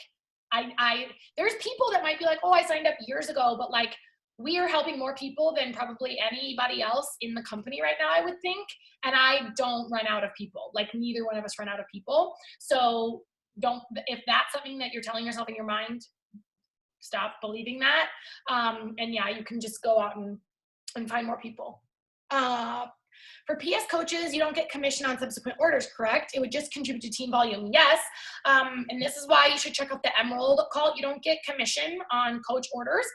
S1: there's people that might be like, oh, I signed up years ago, but like we are helping more people than probably anybody else in the company right now, I would think. And I don't run out of people. Like neither one of us run out of people. So if that's something that you're telling yourself in your mind, stop believing that. And yeah, you can just go out and find more people. For PS coaches, you don't get commission on subsequent orders, correct? It would just contribute to team volume, yes. And this is why you should check out the Emerald call. You don't get commission on coach orders,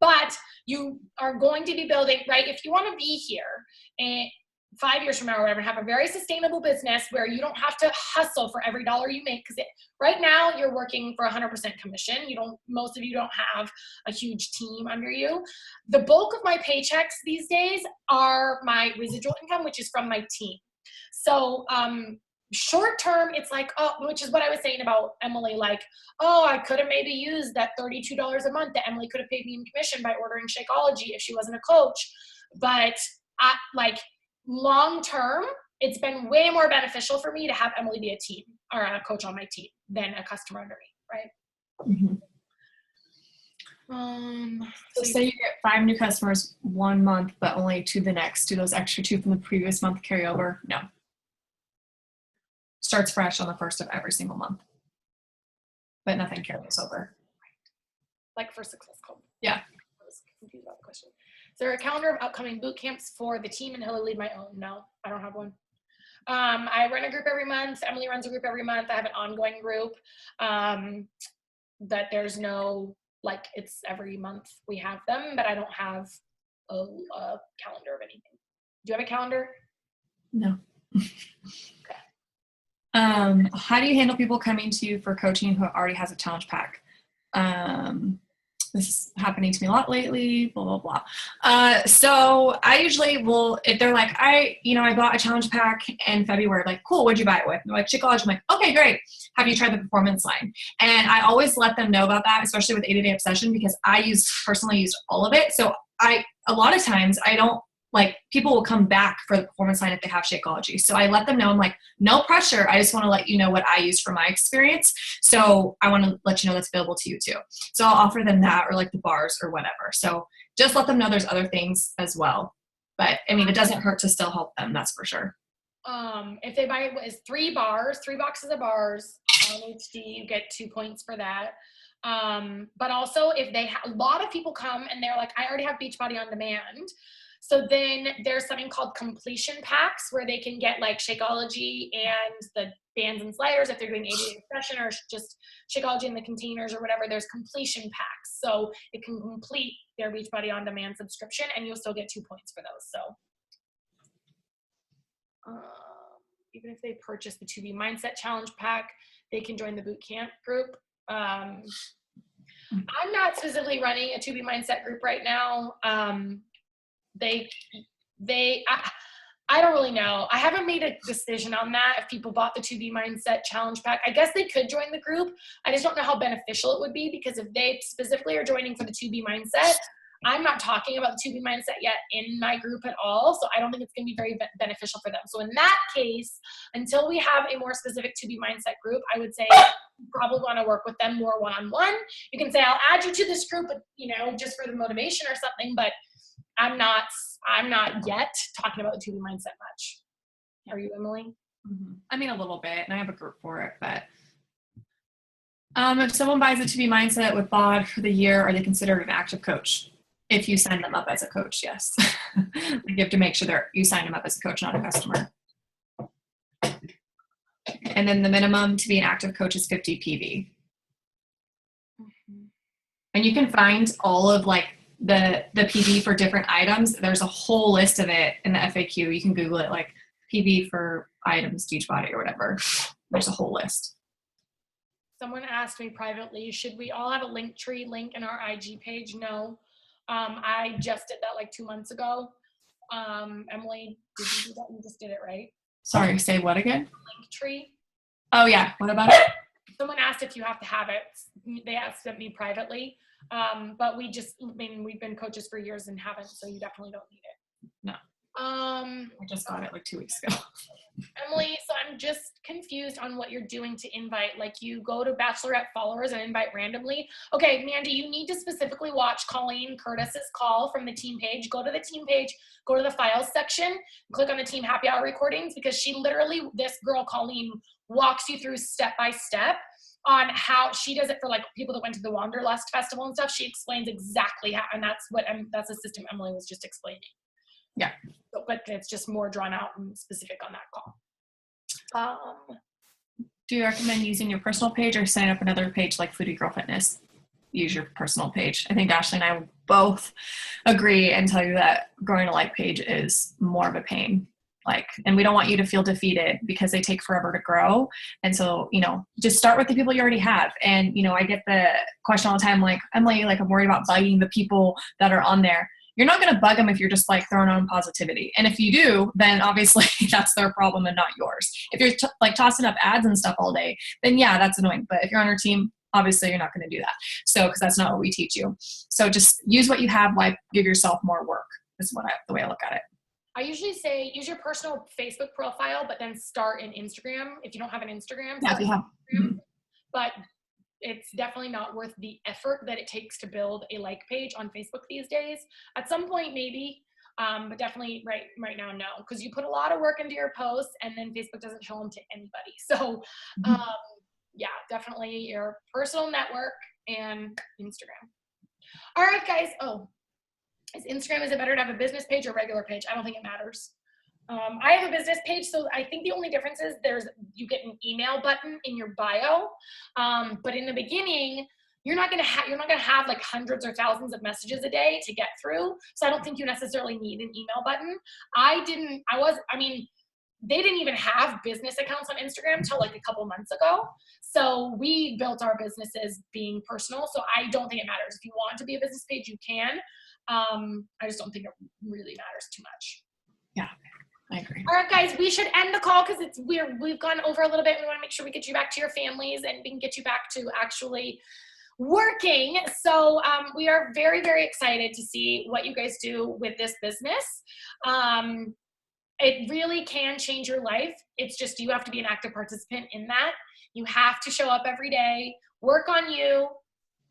S1: but you are going to be building, right? If you want to be here and 5 years from now or whatever, have a very sustainable business where you don't have to hustle for every dollar you make, because right now you're working for 100% commission. Most of you don't have a huge team under you. The bulk of my paychecks these days are my residual income, which is from my team. So short term, it's like, which is what I was saying about Emily, like, I could have maybe used that $32 a month that Emily could have paid me in commission by ordering Shakeology if she wasn't a coach. But long term, it's been way more beneficial for me to have Emily be a team or a coach on my team than a customer under me, right?
S2: Mm-hmm. So say you get 5 new customers 1 month, but only 2 the next. Do those extra 2 from the previous month carry over? No. Starts fresh on the first of every single month, but nothing carries over.
S1: Like for Success Club.
S2: Yeah.
S1: I was confused about the question. Is there a calendar of upcoming boot camps for the team and Hilly lead my own? No, I don't have one. I run a group every month. Emily runs a group every month. I have an ongoing group that there's no, like, it's every month we have them, but I don't have a calendar of anything. Do you have a calendar?
S2: No.
S1: Okay.
S2: How do you handle people coming to you for coaching who already has a challenge pack? This is happening to me a lot lately, blah, blah, blah. So I usually will, if they're like, I bought a challenge pack in February, like, cool, what'd you buy it with? And they're like, Shakeology. I'm like, okay, great. Have you tried the performance line? And I always let them know about that, especially with 80-Day Obsession, because I personally used all of it. So a lot of times I don't, like, people will come back for the performance line if they have Shakeology. So I let them know, I'm like, no pressure. I just want to let you know what I used for my experience. So I want to let you know that's available to you too. So I'll offer them that, or like the bars or whatever. So just let them know there's other things as well. But I mean, it doesn't hurt to still help them. That's for sure.
S1: If they buy 3 boxes of bars on HD, you get 2 points for that. But also if a lot of people come and they're like, I already have Beachbody on demand. So then there's something called completion packs where they can get like Shakeology and the bands and sliders if they're doing 80-Day Obsession, or just Shakeology in the containers or whatever. There's completion packs. So it can complete their Beachbody on demand subscription and you'll still get 2 points for those. So even if they purchase the 2B Mindset Challenge pack, they can join the boot camp group. I'm not specifically running a 2B Mindset group right now. I don't really know. I haven't made a decision on that. If people bought the 2B Mindset Challenge pack, I guess they could join the group. I just don't know how beneficial it would be, because if they specifically are joining for the 2B Mindset, I'm not talking about the 2B Mindset yet in my group at all. So I don't think it's going to be very beneficial for them. So in that case, until we have a more specific 2B Mindset group, I would say you probably want to work with them more one-on-one. You can say, I'll add you to this group, just for the motivation or something, but I'm not yet talking about the 2B Mindset much. Are you, Emily?
S2: Mm-hmm. I mean, a little bit, and I have a group for it, but if someone buys a 2B Mindset with BOD for the year, are they considered an active coach? If you sign them up as a coach, yes. You have to make sure you sign them up as a coach, not a customer. And then the minimum to be an active coach is 50 PV. Mm-hmm. And you can find all of like the PV for different items. There's a whole list of it in the FAQ. You can Google it, like PV for items, Beachbody or whatever. There's a whole list.
S1: Someone asked me privately, should we all have a Linktree link in our IG page? No. I just did that like 2 months ago. Emily, did you do that? You just did it, right?
S2: Sorry, say what again?
S1: Linktree.
S2: Oh yeah, what about it?
S1: Someone asked if you have to have it. They asked me privately. But we've been coaches for years and haven't, so you definitely don't need it.
S2: No. I just got it like 2 weeks ago.
S1: Emily, so I'm just confused on what you're doing to invite. Like, you go to Bachelorette followers and invite randomly. Okay, Mandy, you need to specifically watch Colleen Curtis's call from the team page. Go to the team page, go to the files section, click on the team happy hour recordings, because this girl, Colleen, walks you through step by step on how she does it for like people that went to the Wanderlust Festival and stuff. She explains exactly how, and that's the system Emily was just explaining.
S2: Yeah.
S1: So, but it's just more drawn out and specific on that call.
S2: Do you recommend using your personal page or setting up another page like Foodie Girl Fitness? Use your personal page. I think Ashley and I both agree and tell you that growing a like page is more of a pain. And we don't want you to feel defeated because they take forever to grow. And so, just start with the people you already have. And, I get the question all the time, like, Emily, I'm worried about bugging the people that are on there. You're not going to bug them if you're just throwing on positivity. And if you do, then obviously that's their problem and not yours. If you're tossing up ads and stuff all day, then yeah, that's annoying. But if you're on our team, obviously you're not going to do that. So, because that's not what we teach you. So just use what you have, give yourself more work is the way I look at it.
S1: I usually say use your personal Facebook profile, but then start in Instagram if you don't have an Instagram.
S2: Yeah, if you have. Mm-hmm.
S1: But it's definitely not worth the effort that it takes to build a like page on Facebook these days. At some point, maybe, but definitely right now, no, because you put a lot of work into your posts and then Facebook doesn't show them to anybody. So, yeah, definitely your personal network and Instagram. All right, guys. Is it better to have a business page or regular page? I don't think it matters. I have a business page, so I think the only difference is you get an email button in your bio, but in the beginning, you're not gonna have hundreds or thousands of messages a day to get through. So I don't think you necessarily need an email button. They didn't even have business accounts on Instagram till a couple months ago. So we built our businesses being personal. So I don't think it matters. If you want to be a business page, you can. I just don't think it really matters too much.
S2: Yeah, I agree.
S1: All right, guys, we should end the call because we've gone over a little bit. We want to make sure we get you back to your families and we can get you back to actually working. So we are very, very excited to see what you guys do with this business. It really can change your life. It's just you have to be an active participant in that. You have to show up every day, work on you,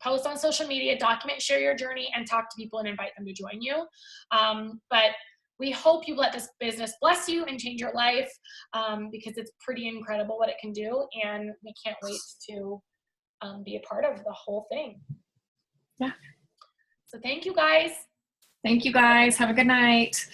S1: post on social media, document, share your journey, and talk to people and invite them to join you. But we hope you let this business bless you and change your life because it's pretty incredible what it can do. And we can't wait to be a part of the whole thing.
S2: Yeah.
S1: So thank you, guys.
S2: Thank you, guys. Have a good night.